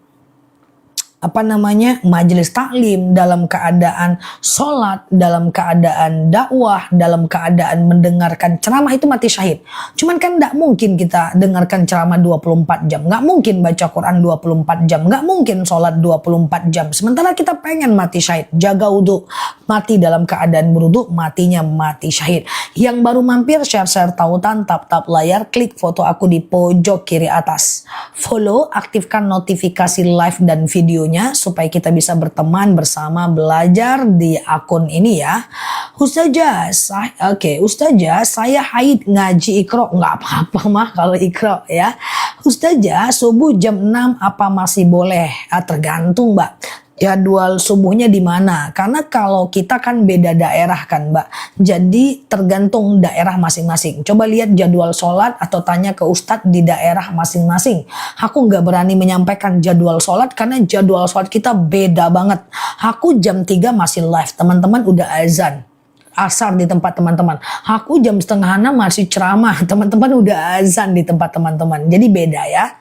majelis taklim, dalam keadaan sholat, dalam keadaan dakwah, dalam keadaan mendengarkan ceramah, itu mati syahid. Cuman kan gak mungkin kita dengarkan ceramah 24 jam, gak mungkin baca Quran 24 jam, gak mungkin sholat 24 jam. Sementara kita pengen mati syahid, jaga wudhu, mati dalam keadaan berwudhu, matinya mati syahid. Yang baru mampir, share tautan, tap layar, klik foto aku di pojok kiri atas. Follow, aktifkan notifikasi live dan video supaya kita bisa berteman bersama belajar di akun ini ya. Ustazah, Ustazah, saya haid ngaji Iqra. Nggak apa-apa mah kalau Iqra ya. Ustazah, subuh jam 6 apa masih boleh? Tergantung mbak. Jadwal subuhnya di mana? Karena kalau kita kan beda daerah kan mbak. Jadi tergantung daerah masing-masing. Coba lihat jadwal sholat atau tanya ke ustadz di daerah masing-masing. Aku nggak berani menyampaikan jadwal sholat karena jadwal sholat kita beda banget. Aku jam 3 masih live. Teman-teman udah azan. Asar di tempat teman-teman. Aku jam 5:30 masih ceramah. Teman-teman udah azan di tempat teman-teman. Jadi beda ya.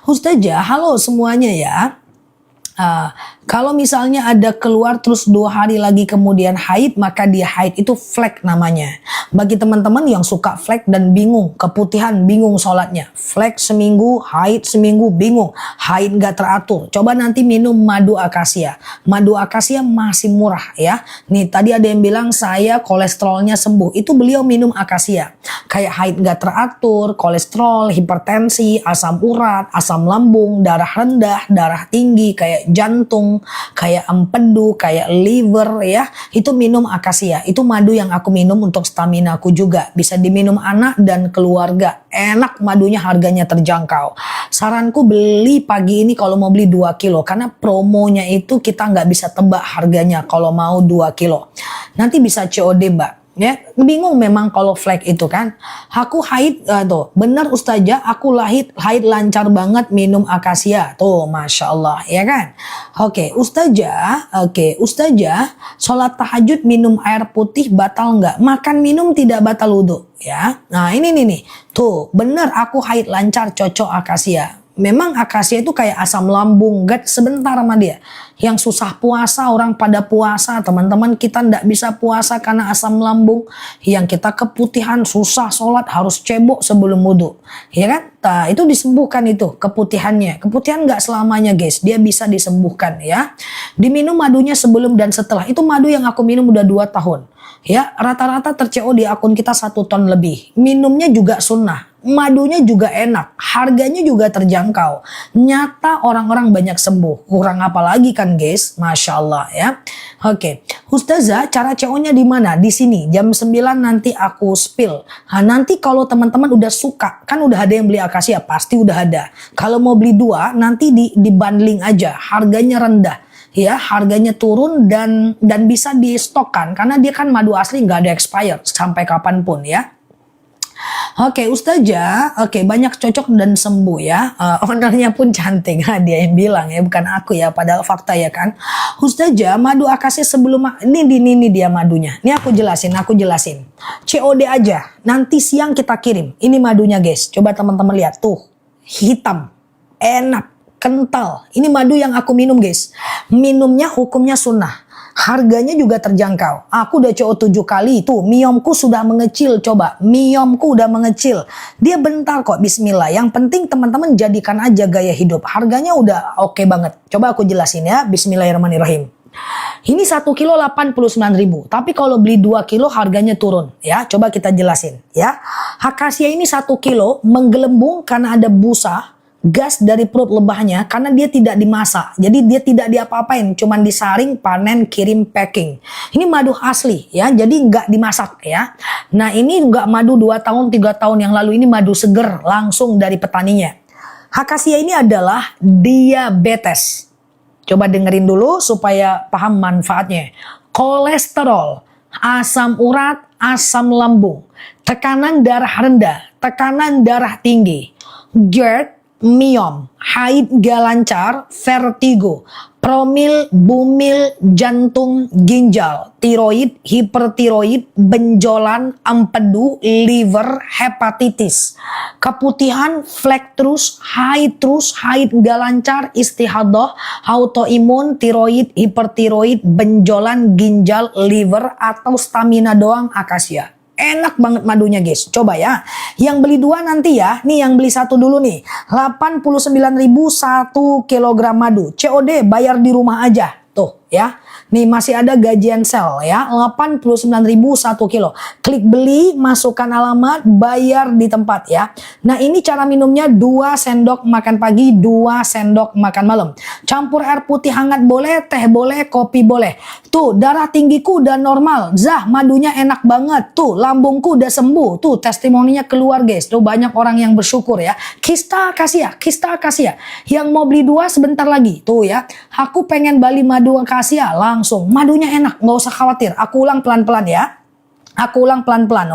Ustazah, halo semuanya ya. Kalau misalnya ada keluar terus 2 hari lagi kemudian haid, maka dia haid itu flek namanya. Bagi teman-teman yang suka flek dan bingung, keputihan, bingung sholatnya. Flek seminggu, haid seminggu, bingung. Haid gak teratur. Coba nanti minum madu akasia. Madu akasia masih murah ya. Nih tadi ada yang bilang saya kolesterolnya sembuh. Itu beliau minum akasia. Kayak haid gak teratur, kolesterol, hipertensi, asam urat, asam lambung, darah rendah, darah tinggi kayak kayak jantung, kayak empedu, kayak liver ya. Itu minum akasia. Itu madu yang aku minum untuk stamina aku juga. Bisa diminum anak dan keluarga. Enak madunya, harganya terjangkau. Saranku beli pagi ini kalau mau beli 2 kilo. Karena promonya itu kita nggak bisa tebak harganya kalau mau 2 kilo. Nanti bisa COD Mbak. Ya, bingung memang kalau flag itu kan. Aku haid tuh, bener Ustazah, aku haid lancar banget minum akasia. Tuh, Masya Allah, ya kan? Oke, Ustazah, sholat tahajud minum air putih batal nggak? Makan minum tidak batal wudhu, ya. Nah, ini nih. Tuh, bener aku haid lancar cocok akasia. Memang akasia itu kayak asam lambung, gak sebentar sama dia. Yang susah puasa, orang pada puasa, teman-teman kita ndak bisa puasa karena asam lambung. Yang kita keputihan, susah sholat, harus cebok sebelum wudhu. Ya kan? Nah, itu disembuhkan itu, keputihannya. Keputihan nggak selamanya guys, dia bisa disembuhkan ya. Diminum madunya sebelum dan setelah. Itu madu yang aku minum udah 2 tahun. Ya, rata-rata ter-CO di akun kita 1 ton lebih. Minumnya juga sunnah. Madunya juga enak, harganya juga terjangkau. Nyata orang-orang banyak sembuh. Kurang apa lagi kan guys? Masya Allah ya. Oke, Ustazah, cara CO-nya di mana? Di sini. Jam 9 nanti aku spill. Nah, nanti kalau teman-teman udah suka, kan udah ada yang beli akasia, pasti udah ada. Kalau mau beli 2, nanti di bundling aja. Harganya rendah. Ya, harganya turun dan bisa di stokkan karena dia kan madu asli, nggak ada expired sampai kapanpun ya. Oke, Ustazah, banyak cocok dan sembuh ya. Ownernya pun cantik, dia yang bilang ya, bukan aku ya, padahal fakta ya kan. Ustazah, madu akasia sebelum ini dia madunya. Ini aku jelasin. COD aja. Nanti siang kita kirim. Ini madunya guys. Coba teman-teman lihat tuh, hitam, enak, kental. Ini madu yang aku minum guys. Minumnya hukumnya sunnah. Harganya juga terjangkau. Aku udah CO 7 kali itu. Miomku sudah mengecil. Coba. Miomku udah mengecil. Dia bentar kok. Bismillah. Yang penting teman-teman jadikan aja gaya hidup. Harganya udah oke banget. Coba aku jelasin ya. Bismillahirrahmanirrahim. Ini 1 kilo 89.000. Tapi kalau beli 2 kilo harganya turun. Ya, coba kita jelasin. Ya. Akasia ini 1 kilo menggelembung karena ada busa. Gas dari perut lebahnya karena dia tidak dimasak. Jadi dia tidak diapa-apain, cuman disaring, panen, kirim, packing. Ini madu asli ya, jadi nggak dimasak ya. Nah, ini nggak madu 2 tahun, 3 tahun yang lalu, ini madu seger langsung dari petaninya. Akasia ini adalah diabetes. Coba dengerin dulu supaya paham manfaatnya. Kolesterol, asam urat, asam lambung, tekanan darah rendah, tekanan darah tinggi, GERD, miom, haid gak lancar, vertigo, promil, bumil, jantung, ginjal, tiroid, hipertiroid, benjolan, empedu, liver, hepatitis, keputihan, flek terus, haid gak lancar, istihadah, autoimun, tiroid, hipertiroid, benjolan, ginjal, liver, atau stamina doang, akasia. Enak banget madunya guys. Coba ya. Yang beli 2 nanti ya. Nih yang beli 1 dulu nih. 89.000 1 kilogram madu. COD bayar di rumah aja. Tuh ya. Nih masih ada gajian sel ya. 89.000 1 kilo. Klik beli, masukkan alamat, bayar di tempat ya. Nah, ini cara minumnya 2 sendok makan pagi, 2 sendok makan malam. Campur air putih hangat boleh, teh boleh, kopi boleh. Tuh, darah tinggiku udah normal. Zah, madunya enak banget. Tuh, lambungku udah sembuh. Tuh, testimoninya keluar guys. Tuh, banyak orang yang bersyukur ya. Kista akasia. Yang mau beli 2 sebentar lagi. Tuh ya. Aku pengen beli madu akasia langsung. Madunya enak, nggak usah khawatir. Aku ulang pelan-pelan ya.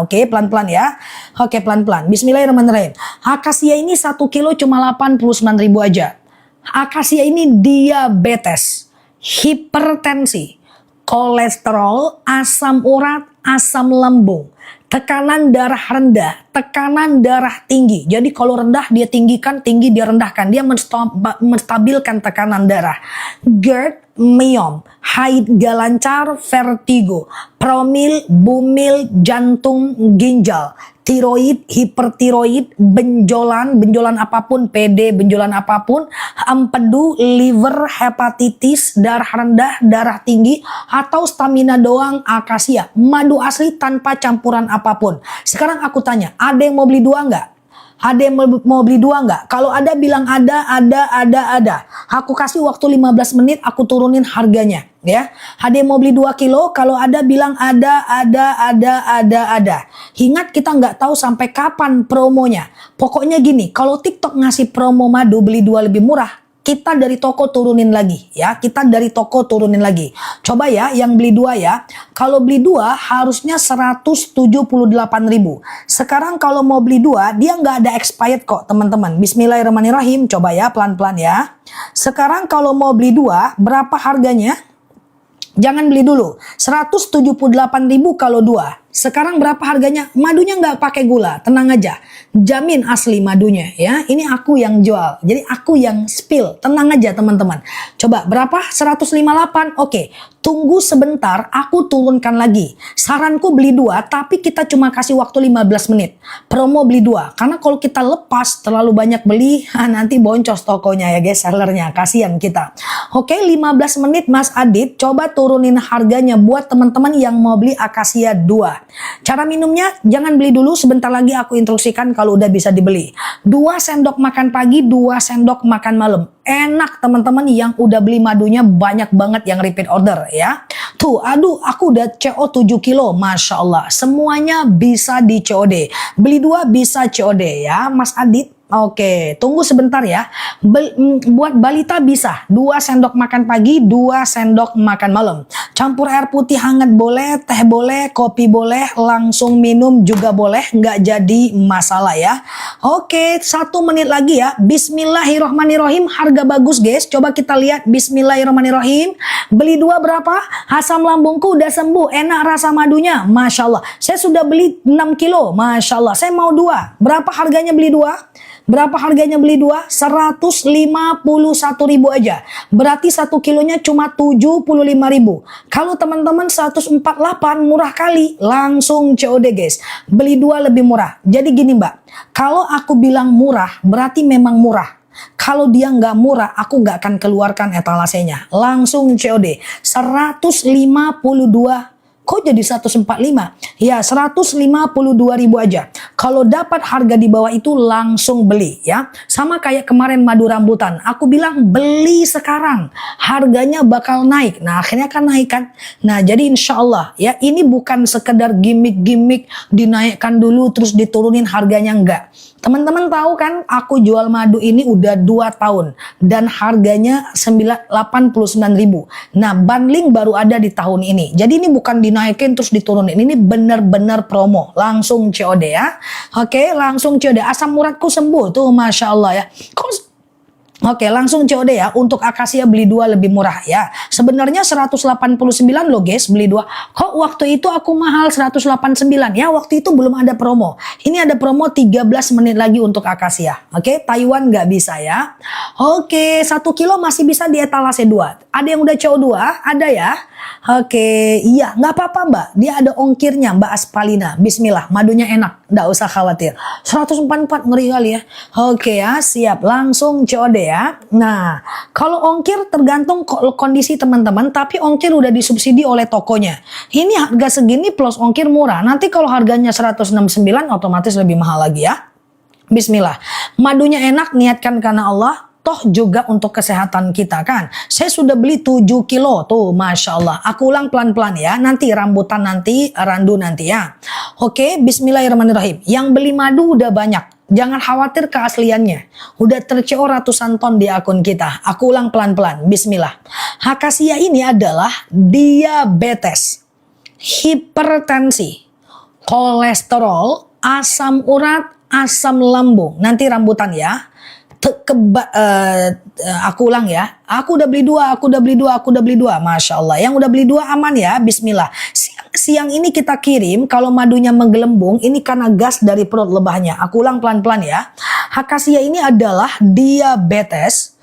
Oke, pelan-pelan ya. Oke, pelan-pelan. Bismillahirrahmanirrahim. Akasia ini 1 kilo cuma 89.000 aja. Akasia ini diabetes, hipertensi, kolesterol, asam urat, asam lambung, tekanan darah rendah, tekanan darah tinggi. Jadi kalau rendah dia tinggikan, tinggi dia rendahkan. Dia menstabilkan tekanan darah. GERD, miom, haid gak lancar, vertigo, promil, bumil, jantung, ginjal, tiroid, hipertiroid, benjolan apapun, PD, benjolan apapun, empedu, liver, hepatitis, darah rendah, darah tinggi, atau stamina doang, akasia. Madu asli tanpa campuran apapun. Sekarang aku tanya, ada yang mau beli 2 nggak? Ada yang mau beli 2 nggak? Kalau ada bilang ada. Aku kasih waktu 15 menit, aku turunin harganya ya. Ada yang mau beli 2 kilo? Kalau ada bilang ada. Ingat, kita nggak tahu sampai kapan promonya. Pokoknya gini, kalau TikTok ngasih promo madu beli 2 lebih murah, kita dari toko turunin lagi ya. Coba ya yang beli 2 ya. Kalau beli 2 harusnya 178.000. Sekarang kalau mau beli 2 dia nggak ada expired kok teman-teman. Bismillahirrahmanirrahim. Coba ya pelan-pelan ya. Sekarang kalau mau beli 2 berapa harganya? Jangan beli dulu. 178.000 kalau 2. Sekarang berapa harganya? Madunya nggak pakai gula, tenang aja. Jamin asli madunya ya. Ini aku yang jual. Jadi aku yang spill. Tenang aja teman-teman. Coba berapa? 158. Oke. Tunggu sebentar, aku turunkan lagi. Saranku beli 2, tapi kita cuma kasih waktu 15 menit. Promo beli 2. Karena kalau kita lepas terlalu banyak beli, nanti boncos tokonya ya guys, sellernya. Kasihan kita. Oke, 15 menit Mas Adit. Coba turunin harganya buat teman-teman yang mau beli akasia 2. Cara minumnya jangan beli dulu, sebentar lagi aku instruksikan kalau udah bisa dibeli. 2 sendok makan pagi, 2 sendok makan malam. Enak teman-teman, yang udah beli madunya banyak banget yang repeat order ya. Tuh, aduh aku udah CO 7 kilo, Masya Allah. Semuanya bisa di COD. Beli 2 bisa COD ya Mas Adit. Oke, tunggu sebentar ya. Buat balita bisa 2 sendok makan pagi, 2 sendok makan malam. Campur air putih hangat boleh, teh boleh, kopi boleh, langsung minum juga boleh, nggak jadi masalah ya. Oke, 1 menit lagi ya. Bismillahirrohmanirrohim. Harga bagus guys. Coba kita lihat. Bismillahirrohmanirrohim. Beli 2 berapa? Asam lambungku udah sembuh. Enak rasa madunya. Masya Allah. Saya sudah beli 6 kilo. Masya Allah. Saya mau 2. Berapa harganya beli 2? Berapa harganya beli 2? 151.000 aja. Berarti 1 kilonya cuma 75.000. Kalau teman-teman 148 murah kali. Langsung COD guys. Beli 2 lebih murah. Jadi gini Mbak. Kalau aku bilang murah berarti memang murah. Kalau dia nggak murah, aku nggak akan keluarkan etalasenya. Langsung COD. 152. Kok jadi 145? Ya 152.000 aja. Kalau dapat harga di bawah itu langsung beli ya. Sama kayak kemarin madu rambutan. Aku bilang beli sekarang. Harganya bakal naik. Nah akhirnya kan naik kan. Nah jadi insya Allah ya, ini bukan sekedar gimmick-gimmick dinaikkan dulu terus diturunin harganya, enggak. Teman-teman tahu kan aku jual madu ini udah 2 tahun. Dan harganya 89.000. Nah bundling baru ada di tahun ini. Jadi ini bukan dinaikin terus diturunin. Ini benar-benar promo. Langsung COD ya. Oke, langsung COD. Asam uratku sembuh tuh, Masya Allah ya. Oke, langsung COD ya. Untuk akasia beli 2 lebih murah ya. Sebenarnya 189 loh guys beli 2. Kok waktu itu aku mahal 189 ya? Waktu itu belum ada promo. Ini ada promo 13 menit lagi untuk akasia. Oke, Taiwan nggak bisa ya. Oke, 1 kilo masih bisa di etalase 2. Ada yang udah CO 2? Ada ya? Oke, iya nggak apa-apa Mbak. Dia ada ongkirnya Mbak Aspalina. Bismillah, madunya enak. Nggak usah khawatir. 144 ngeri kali ya. Oke ya, siap. Langsung COD ya. Nah, kalau ongkir tergantung kondisi teman-teman. Tapi ongkir udah disubsidi oleh tokonya. Ini harga segini plus ongkir murah. Nanti kalau harganya 169 otomatis lebih mahal lagi ya. Bismillah. Madunya enak, niatkan karena Allah. Toh juga untuk kesehatan kita kan. Saya sudah beli 7 kilo tuh, Masya Allah. Aku ulang pelan-pelan ya. Nanti rambutan nanti, randu nanti ya. Oke, bismillahirrahmanirrahim. Yang beli madu udah banyak. Jangan khawatir keasliannya. Udah terco ratusan ton di akun kita. Aku ulang pelan-pelan. Bismillah. Akasia ini adalah diabetes, hipertensi, kolesterol, asam urat, asam lambung. Nanti rambutan ya. Aku ulang ya. Aku udah beli 2, aku udah beli 2, aku udah beli 2. Masya Allah. Yang udah beli 2 aman ya. Bismillah. Siang ini kita kirim. Kalau madunya menggelembung, ini karena gas dari perut lebahnya. Aku ulang pelan-pelan ya. Akasia ini adalah diabetes,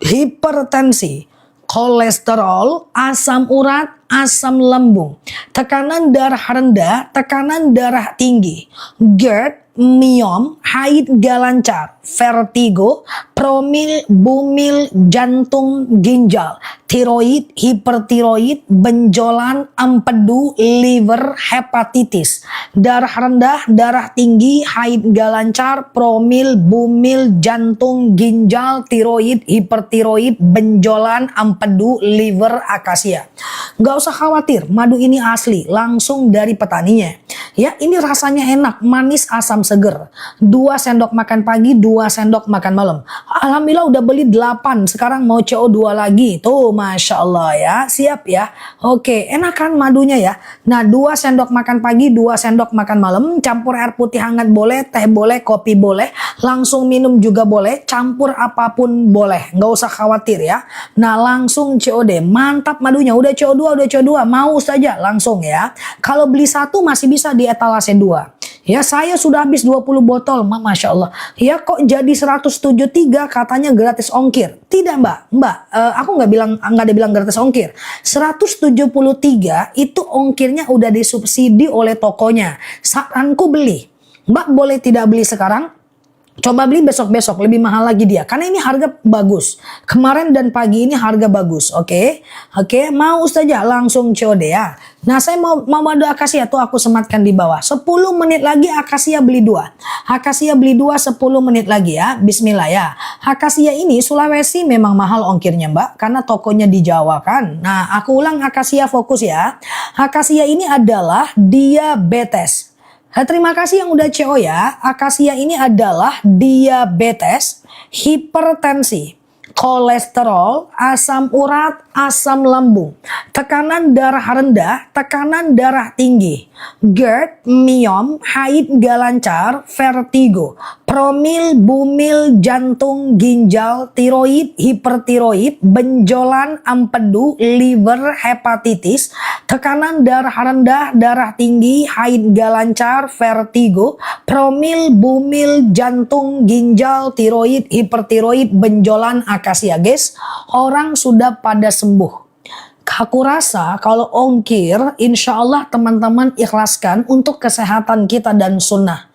hipertensi, kolesterol, asam urat, asam lambung, tekanan darah rendah, tekanan darah tinggi, GERD, miom, haid gak lancar, vertigo, promil, bumil, jantung, ginjal, tiroid, hipertiroid, benjolan, empedu, liver, hepatitis, darah rendah, darah tinggi, haid gak lancar, promil, bumil, jantung, ginjal, tiroid, hipertiroid, benjolan, empedu, liver, akasia. Gak usah khawatir, madu ini asli, langsung dari petaninya. Ya, ini rasanya enak, manis, asam seger. 2 sendok makan pagi, 2 sendok makan malam. Alhamdulillah udah beli 8, sekarang mau CO2 lagi. Tuh, Masya Allah ya, siap ya. Oke, enak kan madunya ya. Nah, 2 sendok makan pagi, 2 sendok makan malam. Campur air putih hangat boleh, teh boleh, kopi boleh. Langsung minum juga boleh, campur apapun boleh. Nggak usah khawatir ya. Nah, langsung COD. Mantap madunya, udah CO2, mau saja langsung ya. Kalau beli satu masih bisa di etalase 2. Ya, saya sudah habis 20 botol, Masya Allah. Ya, kok jadi 173 katanya gratis ongkir. Tidak, Mbak, aku nggak ada bilang gratis ongkir. 173 itu ongkirnya udah disubsidi oleh tokonya. Saranku beli. Mbak boleh tidak beli sekarang? Coba beli besok-besok, lebih mahal lagi dia. Karena ini harga bagus. Kemarin dan pagi ini harga bagus, oke? Oke, mau saja langsung COD ya. Nah, saya mau madu akasia tuh aku sematkan di bawah. 10 menit lagi akasia beli 2. Akasia beli 2 10 menit lagi ya. Bismillah ya. Akasia ini Sulawesi memang mahal ongkirnya, Mbak. Karena tokonya di Jawa kan. Nah, aku ulang akasia fokus ya. Akasia ini adalah diabetes. Terima kasih yang udah CO ya. Akasia ini adalah diabetes, hipertensi, kolesterol, asam urat, asam lambung, tekanan darah rendah, tekanan darah tinggi, GERD, miom, haid gak lancar, vertigo, promil, bumil, jantung, ginjal, tiroid, hipertiroid, benjolan, empedu, liver, hepatitis, tekanan darah rendah, darah tinggi, haid gak lancar, vertigo, promil, bumil, jantung, ginjal, tiroid, hipertiroid, benjolan, akasia. Guys, orang sudah pada sembuh. Aku rasa kalau ongkir, insya Allah teman-teman ikhlaskan untuk kesehatan kita dan sunnah.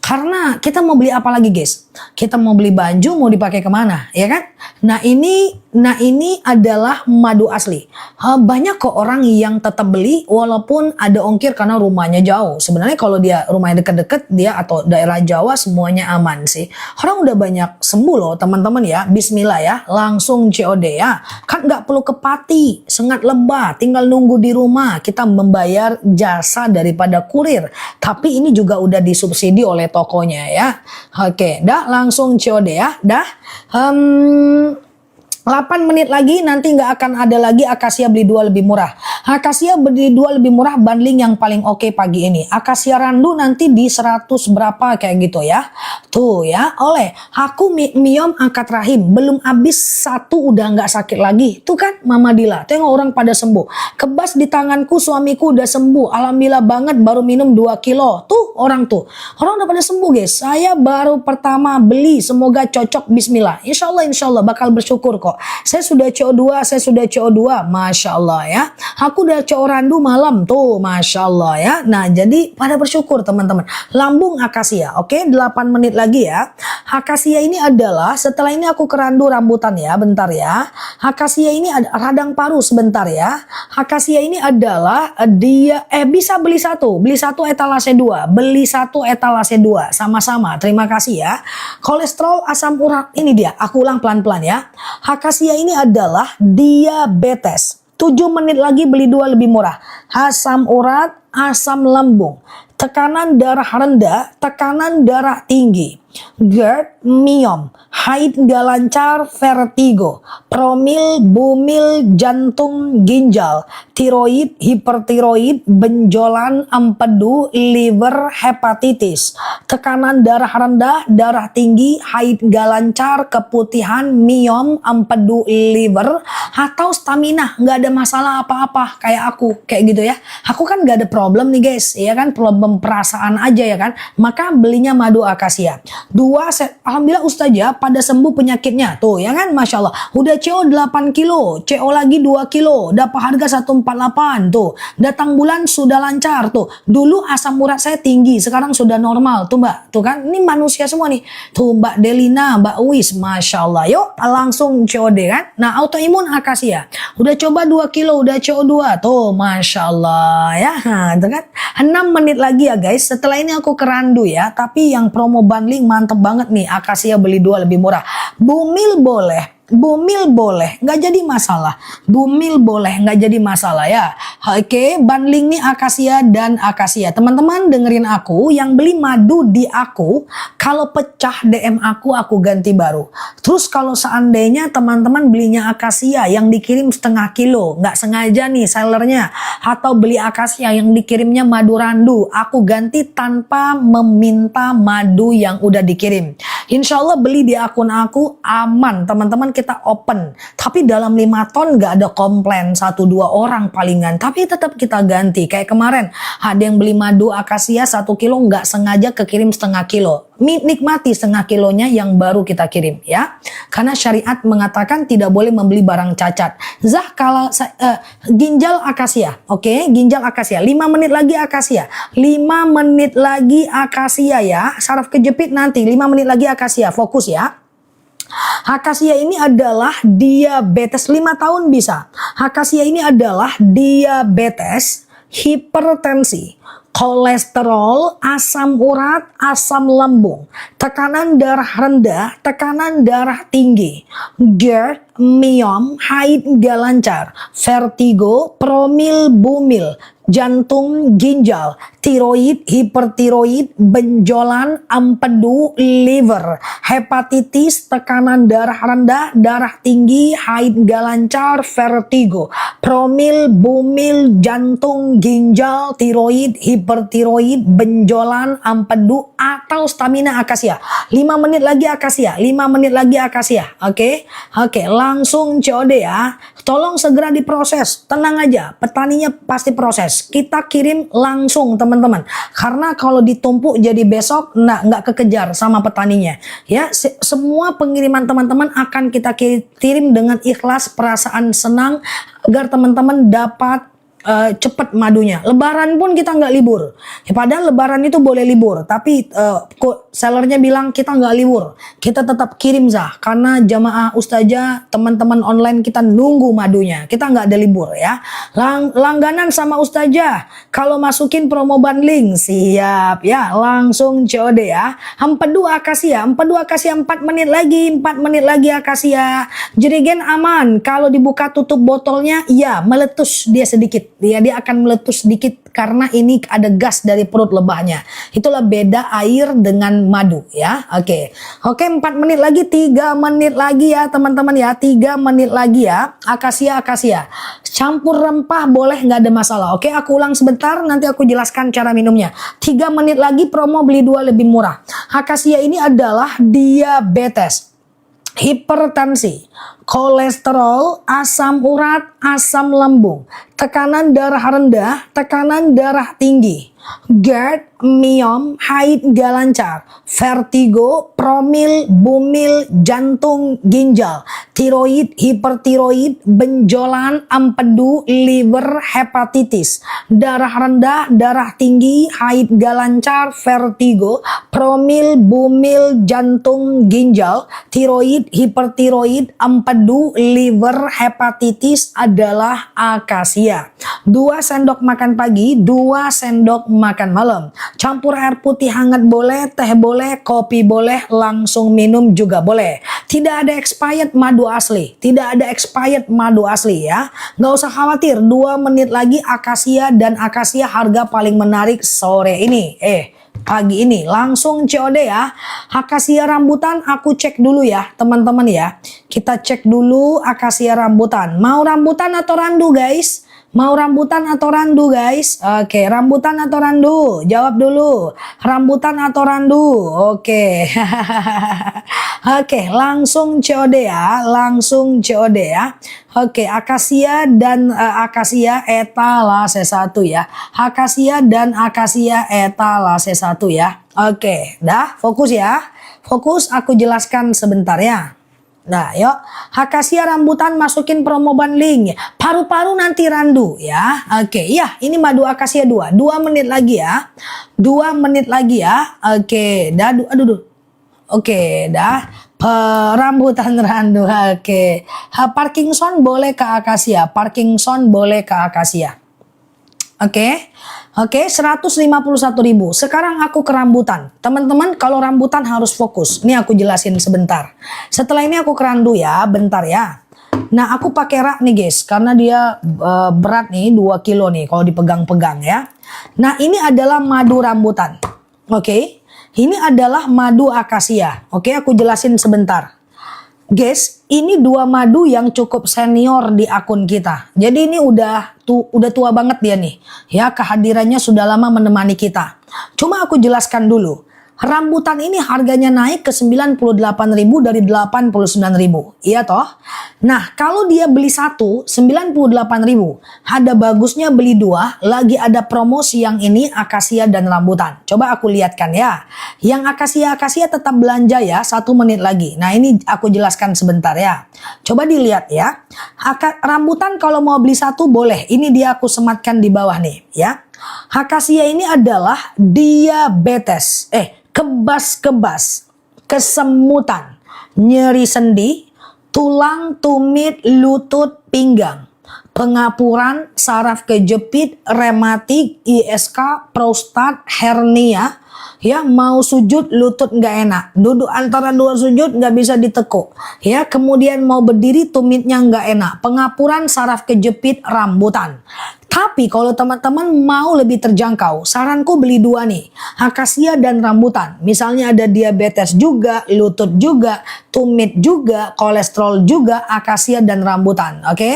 Karena kita mau beli apa lagi guys? Kita mau beli baju, mau dipakai kemana, ya kan? Nah ini adalah madu asli. Banyak kok orang yang tetap beli walaupun ada ongkir karena rumahnya jauh. Sebenarnya kalau dia rumahnya deket-deket dia atau daerah Jawa semuanya aman sih. Orang udah banyak sembuh loh teman-teman ya. Bismillah ya, langsung COD ya. Kan nggak perlu ke Pati, Sengat Lebah, tinggal nunggu di rumah. Kita membayar jasa daripada kurir. Tapi ini juga udah disubsidi oleh tokonya ya. Oke, dah langsung COD ya. Dah 8 menit lagi nanti nggak akan ada lagi akasia beli 2 lebih murah. Akasia beli 2 lebih murah bundling yang paling oke pagi ini. Akasia randu nanti di 100 berapa kayak gitu ya. Tuh ya, oleh aku miom angkat rahim belum habis 1 udah nggak sakit lagi. Tuh kan Mama Dila, tengok orang pada sembuh. Kebas di tanganku suamiku udah sembuh. Alhamdulillah banget baru minum 2 kilo. Tuh orang udah pada sembuh guys. Saya baru pertama beli, semoga cocok. Bismillah. Insya Allah bakal bersyukur kok. Saya sudah CO2, Masya Allah ya. Aku udah CO randu malam tuh, Masya Allah ya. Nah jadi pada bersyukur teman-teman. Lambung akasia, oke 8 menit lagi ya. Akasia ini adalah, setelah ini aku ke randu rambutan ya, bentar ya. Akasia ini ada radang paru sebentar ya. Akasia ini adalah dia bisa beli satu etalase 2, beli 1 etalase 2 sama-sama. Terima kasih ya. Kolesterol, asam urat, ini dia. Aku ulang pelan-pelan ya. Akasia ini adalah diabetes. 7 menit lagi beli 2 lebih murah. Asam urat, asam lambung, tekanan darah rendah, tekanan darah tinggi, GERD, miom, haid gak lancar, vertigo, promil, bumil, jantung, ginjal, tiroid, hipertiroid, benjolan, empedu, liver, hepatitis, tekanan darah rendah, darah tinggi, haid gak lancar, keputihan, miom, empedu, liver, atau stamina, nggak ada masalah apa-apa kayak aku, kayak gitu ya. Aku kan nggak ada problem nih guys, ya kan, problem perasaan aja ya kan. Maka belinya madu akasia. Alhamdulillah Ustazah pada sembuh penyakitnya. Tuh ya kan, Masya Allah. Udah CO 8 kilo, CO lagi 2 kilo, dapat harga 148 tuh. Datang bulan sudah lancar tuh. Dulu asam urat saya tinggi, sekarang sudah normal tuh Mbak. Tuh kan, ini manusia semua nih. Tuh Mbak Delina, Mbak Wis, Masya Allah. Yuk langsung COD kan. Nah autoimun akasia. Udah coba 2 kilo, udah CO 2 tuh, Masya Allah ya. Tuh kan. 6 menit lagi ya guys. Setelah ini aku ke Randu ya. Tapi yang promo bundling mantep banget nih. Akasia beli 2 lebih murah. Bumil boleh. Bumil boleh, nggak jadi masalah. Bumil boleh, nggak jadi masalah ya. Oke, bundling nih akasia dan akasia. Teman-teman dengerin aku, yang beli madu di aku, kalau pecah DM aku ganti baru. Terus kalau seandainya teman-teman belinya akasia yang dikirim setengah kilo, nggak sengaja nih sellernya, atau beli akasia yang dikirimnya madu Randu, aku ganti tanpa meminta madu yang udah dikirim. Insya Allah beli di akun aku aman, teman-teman, kita open. Tapi dalam 5 ton gak ada komplain 1-2 orang palingan. Tapi tetap kita ganti. Kayak kemarin ada yang beli madu akasia 1 kilo gak sengaja kekirim setengah kilo. Nikmati setengah kilonya yang baru kita kirim ya. Karena syariat mengatakan tidak boleh membeli barang cacat. Zah kalau ginjal akasia. Oke, ginjal akasia. 5 menit lagi akasia. 5 menit lagi akasia ya. Saraf kejepit nanti 5 menit lagi akasia. Fokus ya. Akasia ini adalah diabetes 5 tahun bisa. Akasia ini adalah diabetes, hipertensi, kolesterol, asam urat, asam lambung, tekanan darah rendah, tekanan darah tinggi, GERD, miom, haid gak lancar, vertigo, promil, bumil, jantung, ginjal, tiroid, hipertiroid, benjolan, empedu, liver, hepatitis, tekanan darah rendah, darah tinggi, haid gak lancar, vertigo, promil, bumil, jantung, ginjal, tiroid, hipertiroid, benjolan, empedu, atau stamina akasia. 5 menit lagi akasia, 5 menit lagi akasia. Oke, langsung COD ya. Tolong segera diproses, tenang aja, petaninya pasti proses. Kita kirim langsung teman-teman, karena kalau ditumpuk jadi besok nggak kekejar sama petaninya ya. Semua pengiriman teman-teman akan kita kirim dengan ikhlas, perasaan senang, agar teman-teman dapat cepat madunya. Lebaran pun kita nggak libur ya, padahal lebaran itu boleh libur, tapi kok sellernya bilang kita nggak libur, kita tetap kirim Zah, karena jamaah ustazah teman-teman online kita nunggu madunya, kita nggak ada libur ya. Langganan sama ustazah kalau masukin promo bundling siap ya, langsung COD ya. Empedu akasia 4 menit lagi, 4 menit lagi akasia. Jerigen aman, kalau dibuka tutup botolnya ya meletus dia sedikit. Dia akan meletus sedikit karena ini ada gas dari perut lebahnya. Itulah beda air dengan madu ya. Oke, 4 menit lagi, 3 menit lagi ya teman-teman ya. 3 menit lagi ya. Akasia. Campur rempah boleh, nggak ada masalah. Oke, aku ulang sebentar, nanti aku jelaskan cara minumnya. 3 menit lagi promo beli 2 lebih murah. Akasia ini adalah diabetes, hipertensi, kolesterol, asam urat, asam lambung, tekanan darah rendah, tekanan darah tinggi, GERD, miom, haid gak lancar, vertigo, promil, bumil, jantung, ginjal, tiroid, hipertiroid, benjolan, empedu, liver, hepatitis, darah rendah, darah tinggi, haid gak lancar, vertigo, promil, bumil, jantung, ginjal, tiroid, hipertiroid, empedu, liver, hepatitis adalah akasia. 2 sendok makan pagi, 2 sendok makan malam. Campur air putih hangat boleh, teh boleh, kopi boleh, langsung minum juga boleh. Tidak ada expired madu asli, tidak ada expired madu asli ya. Nggak usah khawatir, 2 menit lagi akasia, dan akasia harga paling menarik sore ini. Pagi ini langsung COD ya. Akasia rambutan aku cek dulu ya teman-teman ya. Kita cek dulu akasia rambutan. Mau rambutan atau randu guys? Mau rambutan atau randu guys? Oke, rambutan atau randu? Jawab dulu. Rambutan atau randu? Oke. Oke, langsung COD ya. Langsung COD ya. Oke, akasia dan akasia etalase 1 ya. Akasia dan akasia etalase 1 ya. Oke, dah fokus ya. Fokus, aku jelaskan sebentar ya. Nah, yuk, akasia rambutan masukin promo bundling. Paru-paru nanti randu ya. Oke, ya, ini madu akasia 2. 2 menit lagi ya. 2 menit lagi ya. Oke, dah, aduh. Oke, dah. Rambutan randu. Oke. Parkinson boleh ke akasia. Parkinson boleh ke akasia. Oke. Oke, 151.000. Sekarang aku ke rambutan. Teman-teman, kalau rambutan harus fokus. Ini aku jelasin sebentar. Setelah ini aku ke randu ya, bentar ya. Nah, aku pakai rak nih guys, karena dia berat nih 2 kilo nih kalau dipegang-pegang ya. Nah, ini adalah madu rambutan. Oke. Ini adalah madu akasia. Oke, aku jelasin sebentar. Guys, ini 2 madu yang cukup senior di akun kita. Jadi ini udah tua banget dia nih. Ya, kehadirannya sudah lama menemani kita. Cuma aku jelaskan dulu. Rambutan ini harganya naik ke 98.000 dari 89.000. Iya toh? Nah, kalau dia beli 1, 98.000. Ada bagusnya beli 2, lagi ada promosi yang ini akasia dan rambutan. Coba aku lihatkan ya. Yang akasia tetap belanja ya, 1 menit lagi. Nah, ini aku jelaskan sebentar ya. Coba dilihat ya. Rambutan kalau mau beli 1 boleh. Ini dia aku sematkan di bawah nih ya. Akasia ini adalah diabetes. Kebas-kebas, kesemutan, nyeri sendi, tulang, tumit, lutut, pinggang, pengapuran, saraf kejepit, rematik, ISK, prostat, hernia. Ya, mau sujud lutut nggak enak, duduk antara 2 sujud nggak bisa ditekuk. Ya, kemudian mau berdiri tumitnya nggak enak, pengapuran, saraf kejepit, rambutan. Tapi kalau teman-teman mau lebih terjangkau, saranku beli 2 nih, akasia dan rambutan. Misalnya ada diabetes juga, lutut juga, tumit juga, kolesterol juga, akasia dan rambutan. Oke,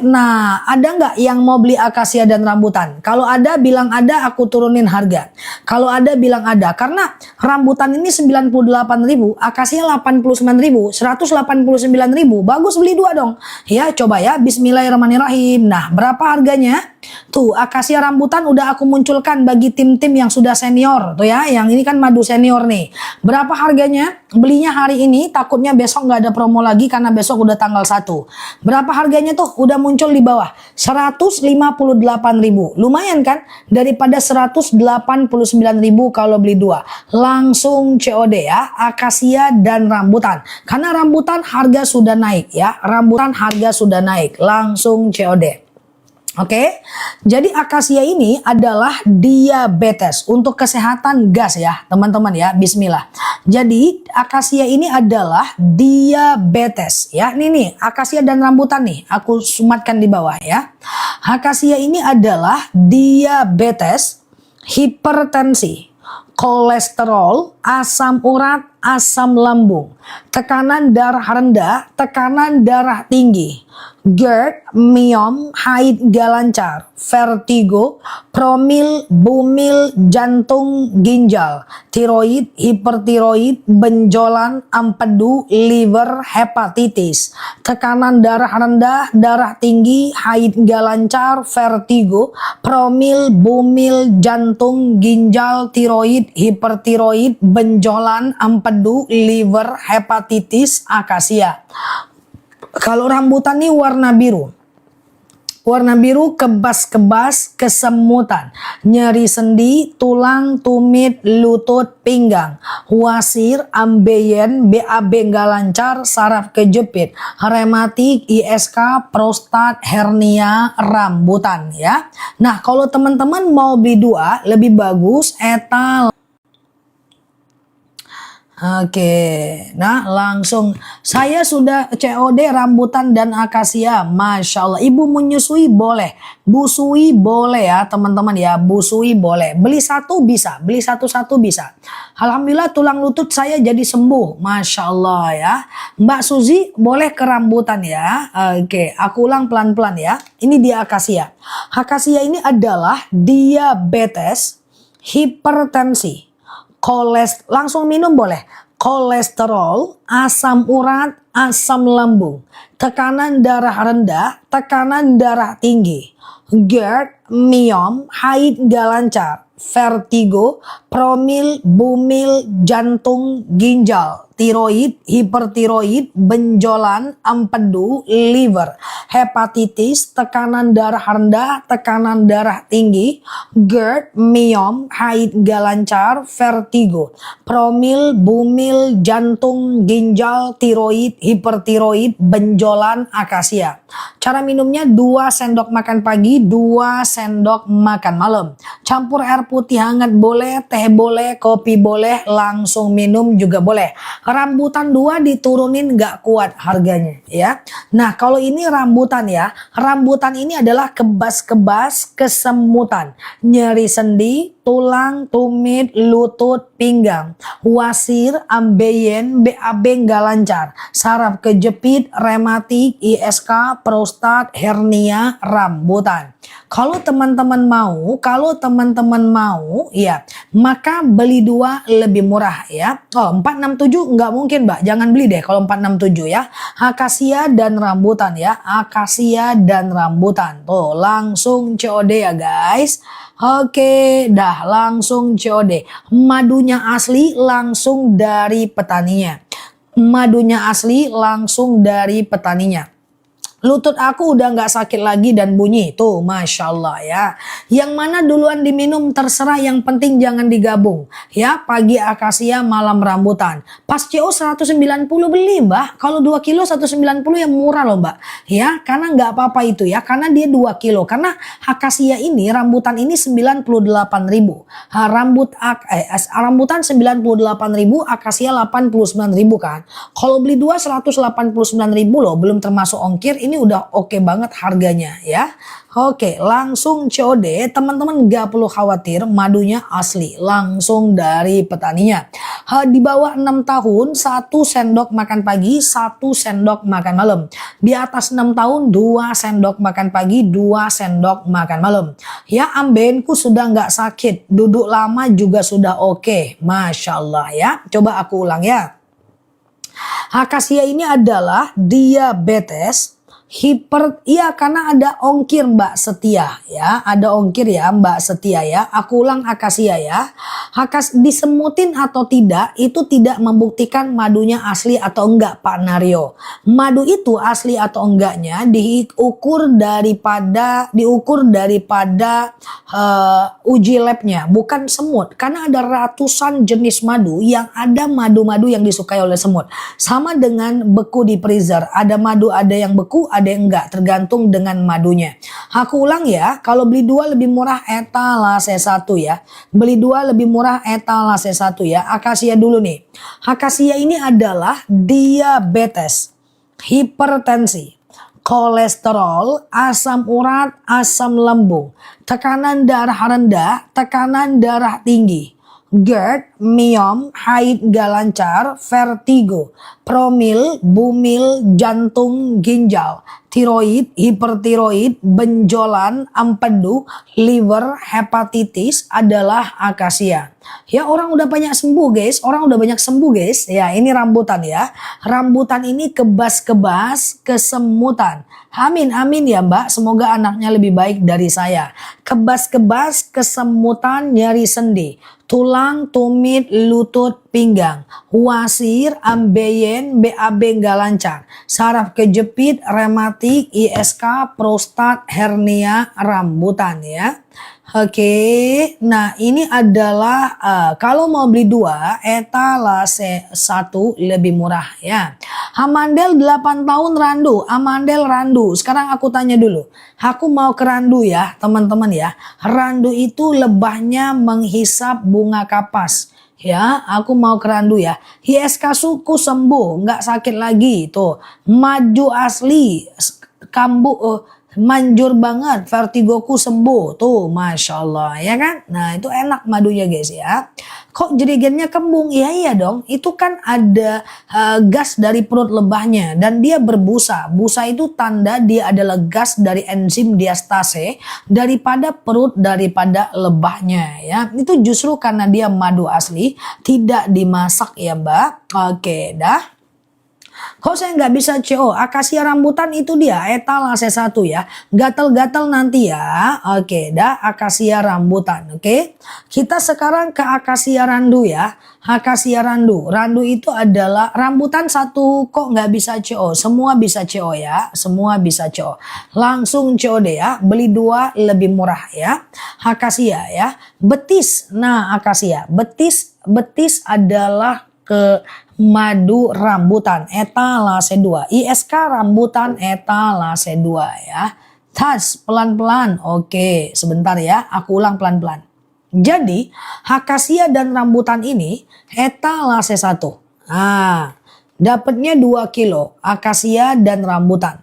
nah ada nggak yang mau beli akasia dan rambutan? Kalau ada bilang ada, aku turunin harga. Kalau ada bilang ada, karena rambutan ini 98.000, akasia 89.000, 189.000, bagus beli 2 dong. Ya, coba ya, bismillahirrahmanirrahim. Nah, berapa harganya? Tuh, akasia rambutan udah aku munculkan bagi tim-tim yang sudah senior tuh ya. Yang ini kan madu senior nih. Berapa harganya? Belinya hari ini, takutnya besok nggak ada promo lagi karena besok udah tanggal 1. Berapa harganya tuh? Udah muncul di bawah. 158.000. Lumayan kan? Daripada 189.000 kalau beli 2. Langsung COD ya, akasia dan rambutan. Karena rambutan harga sudah naik ya. Rambutan harga sudah naik. Langsung COD. Oke, jadi akasia ini adalah diabetes untuk kesehatan gas ya teman-teman ya, bismillah. Jadi akasia ini adalah diabetes ya, ini nih akasia dan rambutan nih, aku sumatkan di bawah ya. Akasia ini adalah diabetes, hipertensi, kolesterol, asam urat, asam lambung, tekanan darah rendah, tekanan darah tinggi, GERD, miom, haid gak lancar, vertigo, promil, bumil, jantung, ginjal, tiroid, hipertiroid, benjolan, empedu, liver, hepatitis, tekanan darah rendah, darah tinggi, haid gak lancar, vertigo, promil, bumil, jantung, ginjal, tiroid, hipertiroid, benjolan, empedu, liver, hepatitis, akasia. Kalau rambutan nih warna biru. Warna biru kebas-kebas, kesemutan, nyeri sendi, tulang, tumit, lutut, pinggang, wasir, ambeien, BAB nggak lancar, saraf kejepit, rematik, ISK, prostat, hernia, rambutan ya. Nah, kalau teman-teman mau beli 2 lebih bagus etal. Oke, nah langsung saya sudah COD rambutan dan akasia, Masya Allah. Ibu menyusui boleh, busui boleh ya teman-teman ya, busui boleh. Beli 1 bisa, beli satu-satu bisa. Alhamdulillah tulang lutut saya jadi sembuh, Masya Allah ya. Mbak Suzy boleh ke rambutan ya. Oke, aku ulang pelan-pelan ya. Ini dia akasia. Akasia ini adalah diabetes, hipertensi, langsung minum boleh, kolesterol, asam urat, asam lambung, tekanan darah rendah, tekanan darah tinggi, GERD, miom, haid gak lancar, vertigo, promil, bumil, jantung, ginjal, tiroid, hipertiroid, benjolan, empedu, liver, hepatitis, tekanan darah rendah, tekanan darah tinggi, GERD, myom, haid gak lancar, vertigo, promil, bumil, jantung, ginjal, tiroid, hipertiroid, benjolan, akasia. Cara minumnya 2 sendok makan pagi, 2 sendok makan malam. Campur air putih hangat boleh, teh boleh, kopi boleh, langsung minum juga boleh. Rambutan 2 diturunin gak kuat harganya ya. Nah kalau ini rambutan ya, rambutan ini adalah kebas-kebas kesemutan, nyeri sendi, tulang, tumit, lutut, pinggang, wasir, ambeien, BAB nggak lancar, saraf kejepit, rematik, ISK, prostat, hernia, rambutan. Kalau teman-teman mau ya, maka beli 2 lebih murah ya. Oh 467 nggak mungkin Mbak, jangan beli deh kalau 467 ya. Akasia dan rambutan ya, akasia dan rambutan. Tuh langsung COD ya guys. Oke, dah langsung COD. Madunya asli langsung dari petaninya. Madunya asli langsung dari petaninya. Lutut aku udah nggak sakit lagi dan bunyi. Tuh, Masya Allah ya. Yang mana duluan diminum terserah, yang penting jangan digabung. Ya, pagi akasia, malam rambutan. Pas CO 190 beli Mbak. Kalau 2 kilo 190 yang murah loh Mbak. Ya, karena nggak apa-apa itu ya. Karena dia 2 kilo. Karena akasia ini, rambutan ini 98.000. Rambutan 98.000, akasia 89.000 kan. Kalau beli 2 189.000 loh, belum termasuk ongkir. Ini udah oke banget harganya ya. Oke, langsung COD. Teman-teman gak perlu khawatir, madunya asli langsung dari petaninya. Di bawah 6 tahun 1 sendok makan pagi, 1 sendok makan malam. Di atas 6 tahun 2 sendok makan pagi, 2 sendok makan malam. Ya, ambenku sudah nggak sakit, duduk lama juga sudah oke. Masya Allah ya. Coba aku ulang ya. Akasia ini adalah diabetes, iya karena ada ongkir Mbak Setia ya, ada ongkir ya Mbak Setia ya. Aku ulang akasia ya. Disemutin atau tidak itu tidak membuktikan madunya asli atau enggak Pak Naryo. Madu itu asli atau enggaknya diukur daripada uji labnya, bukan semut. Karena ada ratusan jenis madu, yang ada madu-madu yang disukai oleh semut. Sama dengan beku di freezer, ada madu ada yang beku, ada yang enggak, tergantung dengan madunya. Aku ulang ya, kalau beli 2 lebih murah etalase 1 ya. Beli 2 lebih murah etalase 1 ya. Akasia dulu nih. Akasia ini adalah diabetes, hipertensi, kolesterol, asam urat, asam lambung, tekanan darah rendah, tekanan darah tinggi, GERD, myom, haid gak lancar, vertigo, promil, bumil, jantung, ginjal, tiroid, hipertiroid, benjolan, empedu, liver, hepatitis adalah akasia. Ya, orang udah banyak sembuh guys, ya. Ini rambutan ya. Rambutan ini kebas-kebas kesemutan. Amin amin ya Mbak, semoga anaknya lebih baik dari saya. Kebas-kebas kesemutan, nyeri sendi, tulang, tumit, lutut, pinggang, wasir, ambeien, BAB nggak lancar, saraf kejepit, rematik, ISK, prostat, hernia, rambutan ya. Oke, nah ini adalah kalau mau beli 2 etalase 1 lebih murah ya. Amandel 8 tahun randu, amandel randu. Sekarang aku tanya dulu, aku mau ke randu ya teman-teman ya. Randu itu lebahnya menghisap bunga kapas. Ya, aku mau ke randu ya. ISK suku sembuh, nggak sakit lagi tuh. Maju asli, kambuh. Manjur banget, vertigoku sembuh tuh, Masya Allah ya kan. Nah itu enak madunya guys ya. Kok jerigennya kembung? Iya dong, itu kan ada gas dari perut lebahnya dan dia berbusa. Busa itu tanda dia adalah gas dari enzim diastase daripada perut, daripada lebahnya ya. Itu justru karena dia madu asli, tidak dimasak ya Mbak. Oke dah. Kok saya nggak bisa CO? Akasia rambutan itu dia etalase 1 ya. Gatal-gatal nanti ya. Oke, dah akasia rambutan. Oke. Kita sekarang ke akasia randu ya. Akasia randu. Randu itu adalah rambutan 1 kok nggak bisa CO. Semua bisa CO ya. Semua bisa CO. Langsung COD ya. Beli 2 lebih murah ya. Akasia ya. Betis. Nah, akasia. Betis adalah ke madu rambutan etalase 2. ISK rambutan etalase 2 ya. Tas pelan-pelan. Oke, sebentar ya. Aku ulang pelan-pelan. Jadi, akasia dan rambutan ini etalase 1. Nah, dapatnya 2 kilo akasia dan rambutan.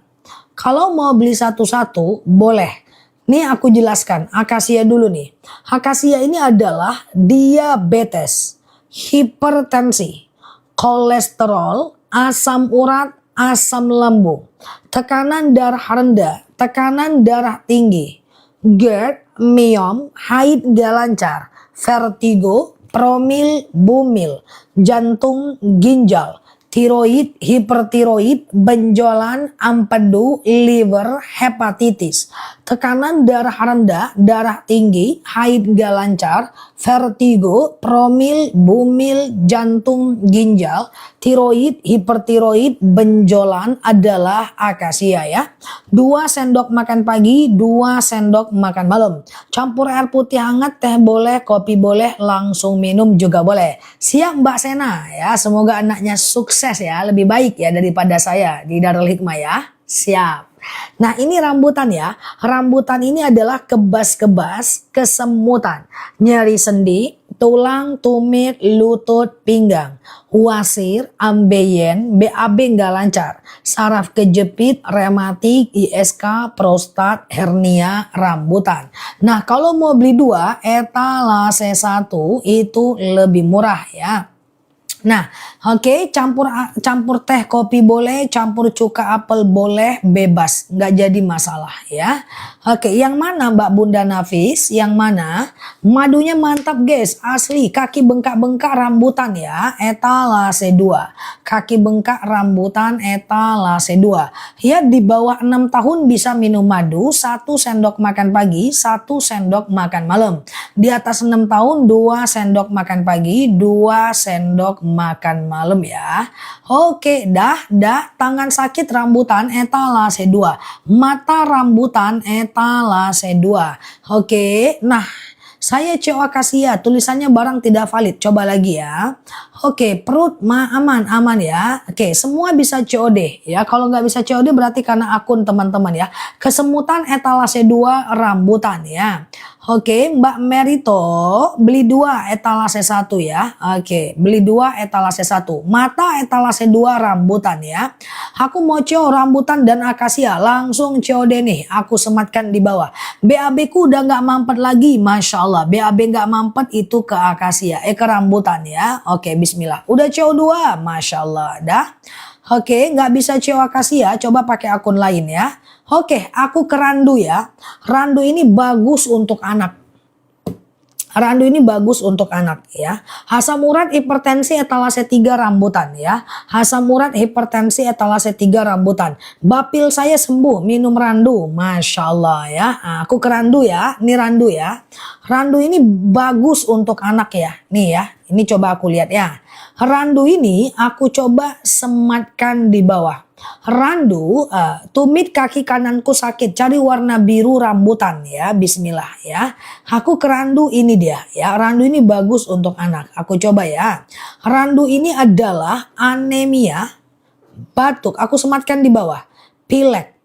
Kalau mau beli satu-satu boleh. Nih aku jelaskan akasia dulu nih. Akasia ini adalah diabetes, hipertensi, kolesterol, asam urat, asam lambung, tekanan darah rendah, tekanan darah tinggi, GERD, miom, haid gak lancar, vertigo, promil, bumil, jantung, ginjal, tiroid, hipertiroid, benjolan, empedu, liver, hepatitis, tekanan darah rendah, darah tinggi, haid gak lancar, vertigo, promil, bumil, jantung, ginjal, tiroid, hipertiroid, benjolan adalah akasia ya. 2 sendok makan pagi, 2 sendok makan malam. Campur air putih hangat, teh boleh, kopi boleh, langsung minum juga boleh. Siap Mbak Sena ya, semoga anaknya sukses ya, lebih baik ya daripada saya di Darul Hikmah ya. Siap. Nah ini rambutan ya. Rambutan ini adalah kebas-kebas, kesemutan, nyeri sendi, tulang, tumit, lutut, pinggang, wasir, ambeien, BAB nggak lancar, saraf kejepit, rematik, ISK, prostat, hernia, rambutan. Nah kalau mau beli 2 etalase 1 itu lebih murah ya. Nah, oke, campur teh kopi boleh, campur cuka apel boleh, bebas, nggak jadi masalah ya. Oke, yang mana Mbak Bunda Nafis? Yang mana? Madunya mantap guys, asli, kaki bengkak-bengkak rambutan ya, etalase 2. Kaki bengkak rambutan etalase 2. Ya di bawah 6 tahun bisa minum madu, 1 sendok makan pagi, 1 sendok makan malam. Di atas 6 tahun 2 sendok makan pagi, 2 sendok makan malam ya. Oke, dah tangan sakit rambutan etalase 2. Mata rambutan etalase 2. Oke, nah saya CO akasia, tulisannya barang tidak valid. Coba lagi ya. Oke, perut aman ya. Oke, semua bisa COD ya. Kalau nggak bisa COD berarti karena akun teman-teman ya. Kesemutan etalase 2 rambutan ya. Oke, Mbak Merito beli 2 etalase 1 ya. Oke, beli 2 etalase 1. Mata etalase 2 rambutan ya. Aku mau CO rambutan dan akasia, langsung COD nih. Aku sematkan di bawah. BAB ku udah nggak mampet lagi, Masya Allah. BAB nggak mampet itu ke akasia, ke rambutan ya. Oke, bismillah. Udah CO 2, Masya Allah. Dah. Oke, nggak bisa CO akasia, coba pakai akun lain ya. Oke, aku ke randu ya. Randu ini bagus untuk anak. Randu ini bagus untuk anak ya. Asam urat hipertensi etalase 3 rambutan ya. Asam urat hipertensi etalase 3 rambutan. Bapil saya sembuh minum randu. Masya Allah ya. Nah, aku ke randu ya. Ini randu ya. Randu ini bagus untuk anak ya. Nih ya. Ini coba aku lihat ya. Randu ini aku coba sematkan di bawah. Randu, tumit kaki kananku sakit, cari warna biru rambutan ya, bismillah ya. Aku ke randu ini dia ya, randu ini bagus untuk anak. Aku coba ya. Randu ini adalah anemia, batuk, aku sematkan di bawah. Pilek,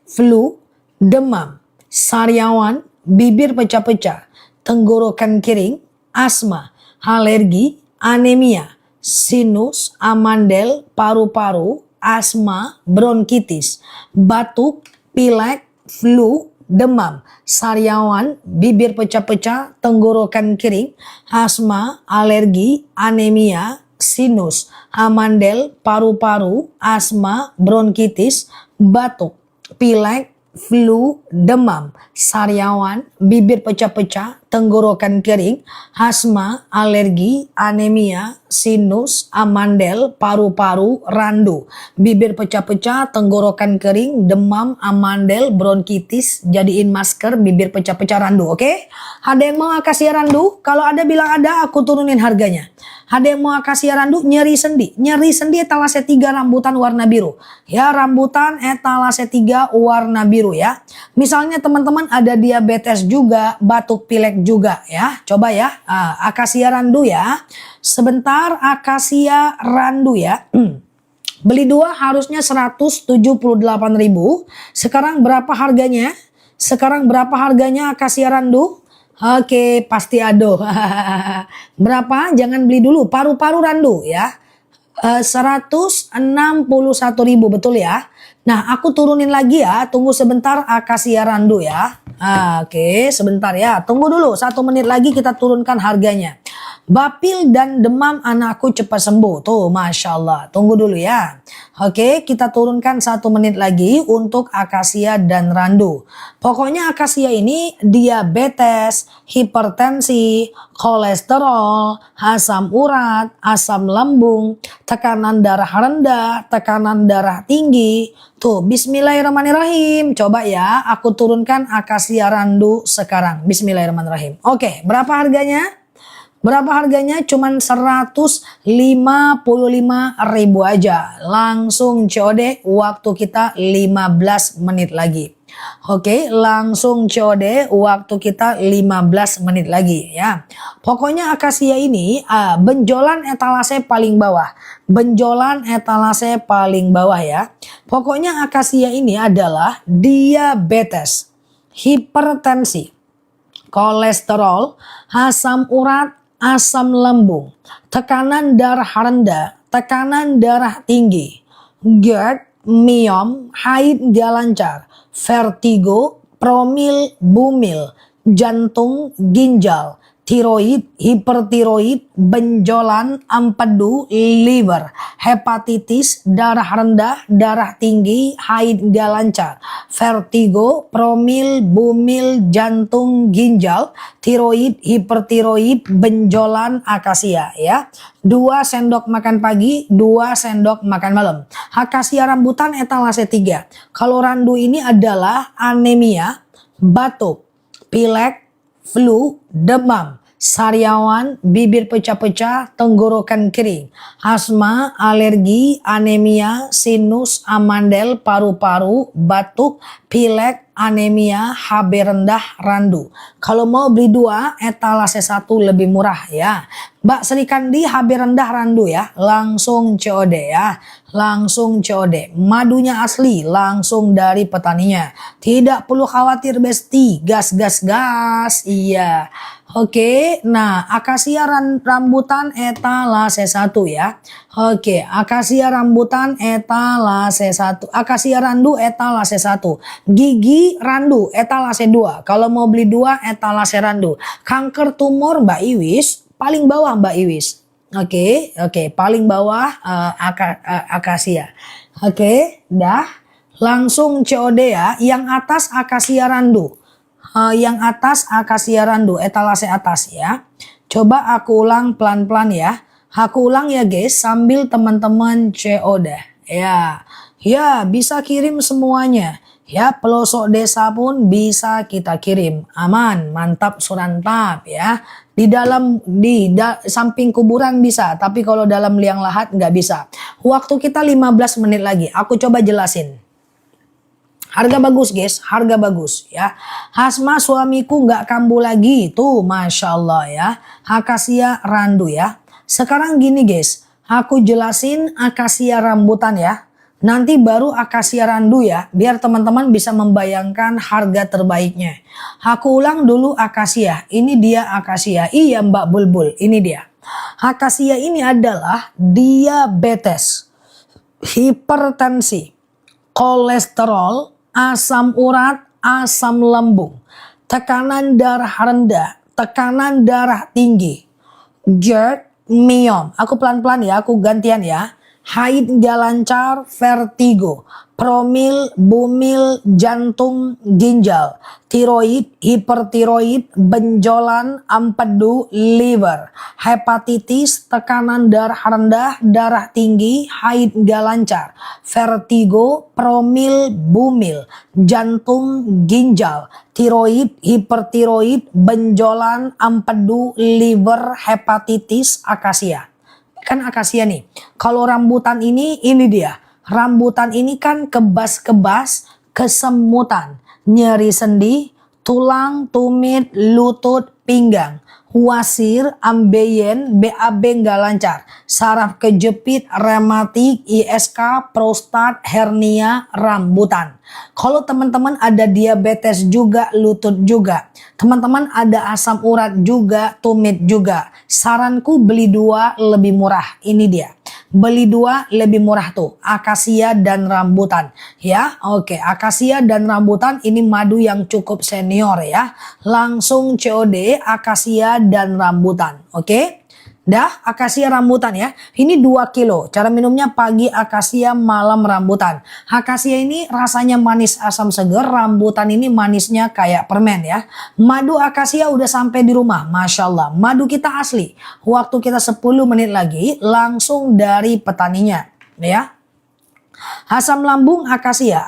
flu, demam, sariawan, bibir pecah-pecah, tenggorokan kering, asma, alergi, anemia, sinus, amandel, paru-paru, asma, bronkitis, batuk, pilek, flu, demam, sariawan, bibir pecah-pecah, tenggorokan kering, asma, alergi, anemia, sinus, amandel, paru-paru, asma, bronkitis, batuk, pilek, flu, demam, sariawan, bibir pecah-pecah, tenggorokan kering, asma, alergi, anemia, sinus, amandel, paru-paru, randu, bibir pecah-pecah, tenggorokan kering, demam, amandel, bronkitis, jadiin masker, bibir pecah-pecah, randu, oke? Ada yang mau akasia randu? Kalau ada bilang ada, aku turunin harganya. Ada yang mau akasia randu? Nyeri sendi etalase 3 rambutan warna biru. Ya, rambutan etalase 3 warna biru ya. Misalnya teman-teman ada diabetes juga, batuk pilek juga ya. Coba ya, akasia randu ya. Sebentar, akasia randu ya. Beli 2 harusnya 178.000. Sekarang berapa harganya? Akasia randu? Oke, pasti ado. Berapa? Jangan beli dulu. Paru-paru randu ya. 161.000, betul ya. Nah, aku turunin lagi ya. Tunggu sebentar, akasia randu ya. Oke, sebentar ya. Tunggu dulu. 1 menit lagi kita turunkan harganya. Bapil dan demam anakku cepat sembuh. Tuh, Masya Allah. Tunggu dulu ya. Oke, kita turunkan 1 menit lagi untuk akasia dan randu. Pokoknya akasia ini diabetes, hipertensi, kolesterol, asam urat, asam lambung, tekanan darah rendah, tekanan darah tinggi. Tuh, bismillahirrahmanirrahim. Coba ya, aku turunkan akasia randu sekarang. Bismillahirrahmanirrahim. Oke, berapa harganya? Cuman 155.000 aja. Langsung COD, waktu kita 15 menit lagi. Oke, langsung COD, waktu kita 15 menit lagi ya. Pokoknya akasia ini benjolan etalase paling bawah. Ya. Pokoknya akasia ini adalah diabetes, hipertensi, kolesterol, asam urat, asam lambung, tekanan darah rendah, tekanan darah tinggi, GERD, miom, haid gak lancar, vertigo, promil, bumil, jantung, ginjal, tiroid, hipertiroid, benjolan, empedu, liver, hepatitis, darah rendah, darah tinggi, haid gak lancar, vertigo, promil, bumil, jantung, ginjal, tiroid, hipertiroid, benjolan, akasia ya. 2 sendok makan pagi, 2 sendok makan malam. Akasia rambutan etalase 3. Kalau randu ini adalah anemia, batuk, pilek, flu, demam, sariawan, bibir pecah-pecah, tenggorokan kering, asma, alergi, anemia, sinus, amandel, paru-paru, batuk, pilek, anemia, HB rendah, randu. Kalau mau beli 2, etalase 1 lebih murah ya. Mbak Sri Kandi HB rendah randu ya. Langsung COD ya. Langsung COD. Madunya asli, langsung dari petaninya. Tidak perlu khawatir besti. Gas. Iya. Oke, nah akasia rambutan etalase 1 ya. Oke, akasia rambutan etalase 1. Akasia randu etalase 1. Gigi randu etalase 2. Kalau mau beli 2 etalase randu. Kanker tumor Mbak Iwis paling bawah Mbak Iwis. Oke, paling bawah akasia. Oke, dah. Langsung COD ya. Yang atas akasia randu. Etalase atas ya. Coba aku ulang pelan-pelan ya. Aku ulang ya guys, sambil teman-teman COD ya. Ya, bisa kirim semuanya. Ya, pelosok desa pun bisa kita kirim. Aman, mantap, surantap ya. Di samping kuburan bisa, tapi kalau dalam liang lahat nggak bisa. Waktu kita 15 menit lagi. Aku coba jelasin. Harga bagus guys, harga bagus ya. Asma suamiku nggak kambuh lagi, tuh Masya Allah ya. Akasia randu ya. Sekarang gini guys, aku jelasin akasia rambutan ya. Nanti baru akasia randu ya, biar teman-teman bisa membayangkan harga terbaiknya. Aku ulang dulu akasia, ini dia akasia. Iya Mbak Bulbul, ini dia. Akasia ini adalah diabetes, hipertensi, kolesterol, asam urat, asam lambung, tekanan darah rendah, tekanan darah tinggi, GERD, miom. Aku pelan-pelan ya, aku gantian ya. Haid gak lancar, vertigo, promil, bumil, jantung, ginjal, tiroid, hipertiroid, benjolan, empedu, liver, hepatitis, tekanan darah rendah, darah tinggi, haid gak lancar, vertigo, promil, bumil, jantung, ginjal, tiroid, hipertiroid, benjolan, empedu, liver, hepatitis, akasia. Kan akasia nih. Kalau rambutan ini dia. Rambutan ini kan kebas-kebas, kesemutan, nyeri sendi, tulang, tumit, lutut, pinggang, wasir, ambeien, BAB nggak lancar, saraf kejepit, rematik, ISK, prostat, hernia, rambutan. Kalau teman-teman ada diabetes juga, lutut juga, teman-teman ada asam urat juga, tumit juga, saranku beli 2 lebih murah. Ini dia. Beli 2 lebih murah tuh, akasia dan rambutan ya. Oke, akasia dan rambutan ini madu yang cukup senior ya. Langsung COD akasia dan rambutan. Oke. Dah, akasia rambutan ya. Ini 2 kilo. Cara minumnya pagi akasia, malam rambutan. Akasia ini rasanya manis asam seger. Rambutan ini manisnya kayak permen ya. Madu akasia udah sampai di rumah. Masya Allah. Madu kita asli. Waktu kita 10 menit lagi langsung dari petaninya ya. Asam lambung akasia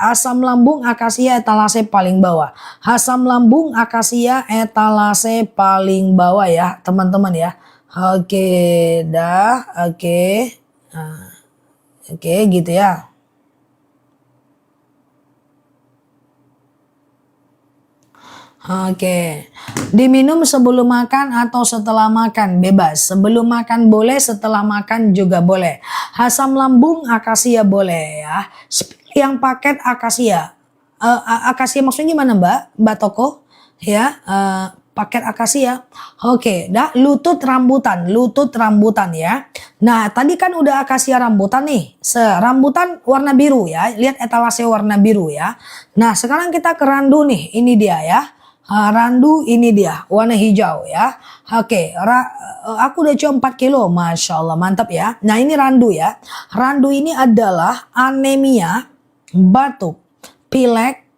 etalase paling bawah. Asam lambung akasia etalase paling bawah ya teman-teman ya. Oke, dah, oke, oke gitu ya. Oke, diminum sebelum makan atau setelah makan bebas. Sebelum makan boleh, setelah makan juga boleh. Asam lambung akasia boleh ya. Yang paket akasia, akasia maksudnya gimana Mbak Toko? Ya, paket akasia. Oke, dah lutut rambutan ya. Nah, tadi kan udah akasia rambutan nih. Rambutan warna biru ya. Lihat etalase warna biru ya. Nah, sekarang kita ke randu nih. Ini dia ya. Randu ini dia warna hijau ya. Oke, aku udah coba 4 kilo. Masya Allah, mantap ya. Nah, ini randu ya. Randu ini adalah anemia, batuk, pilek,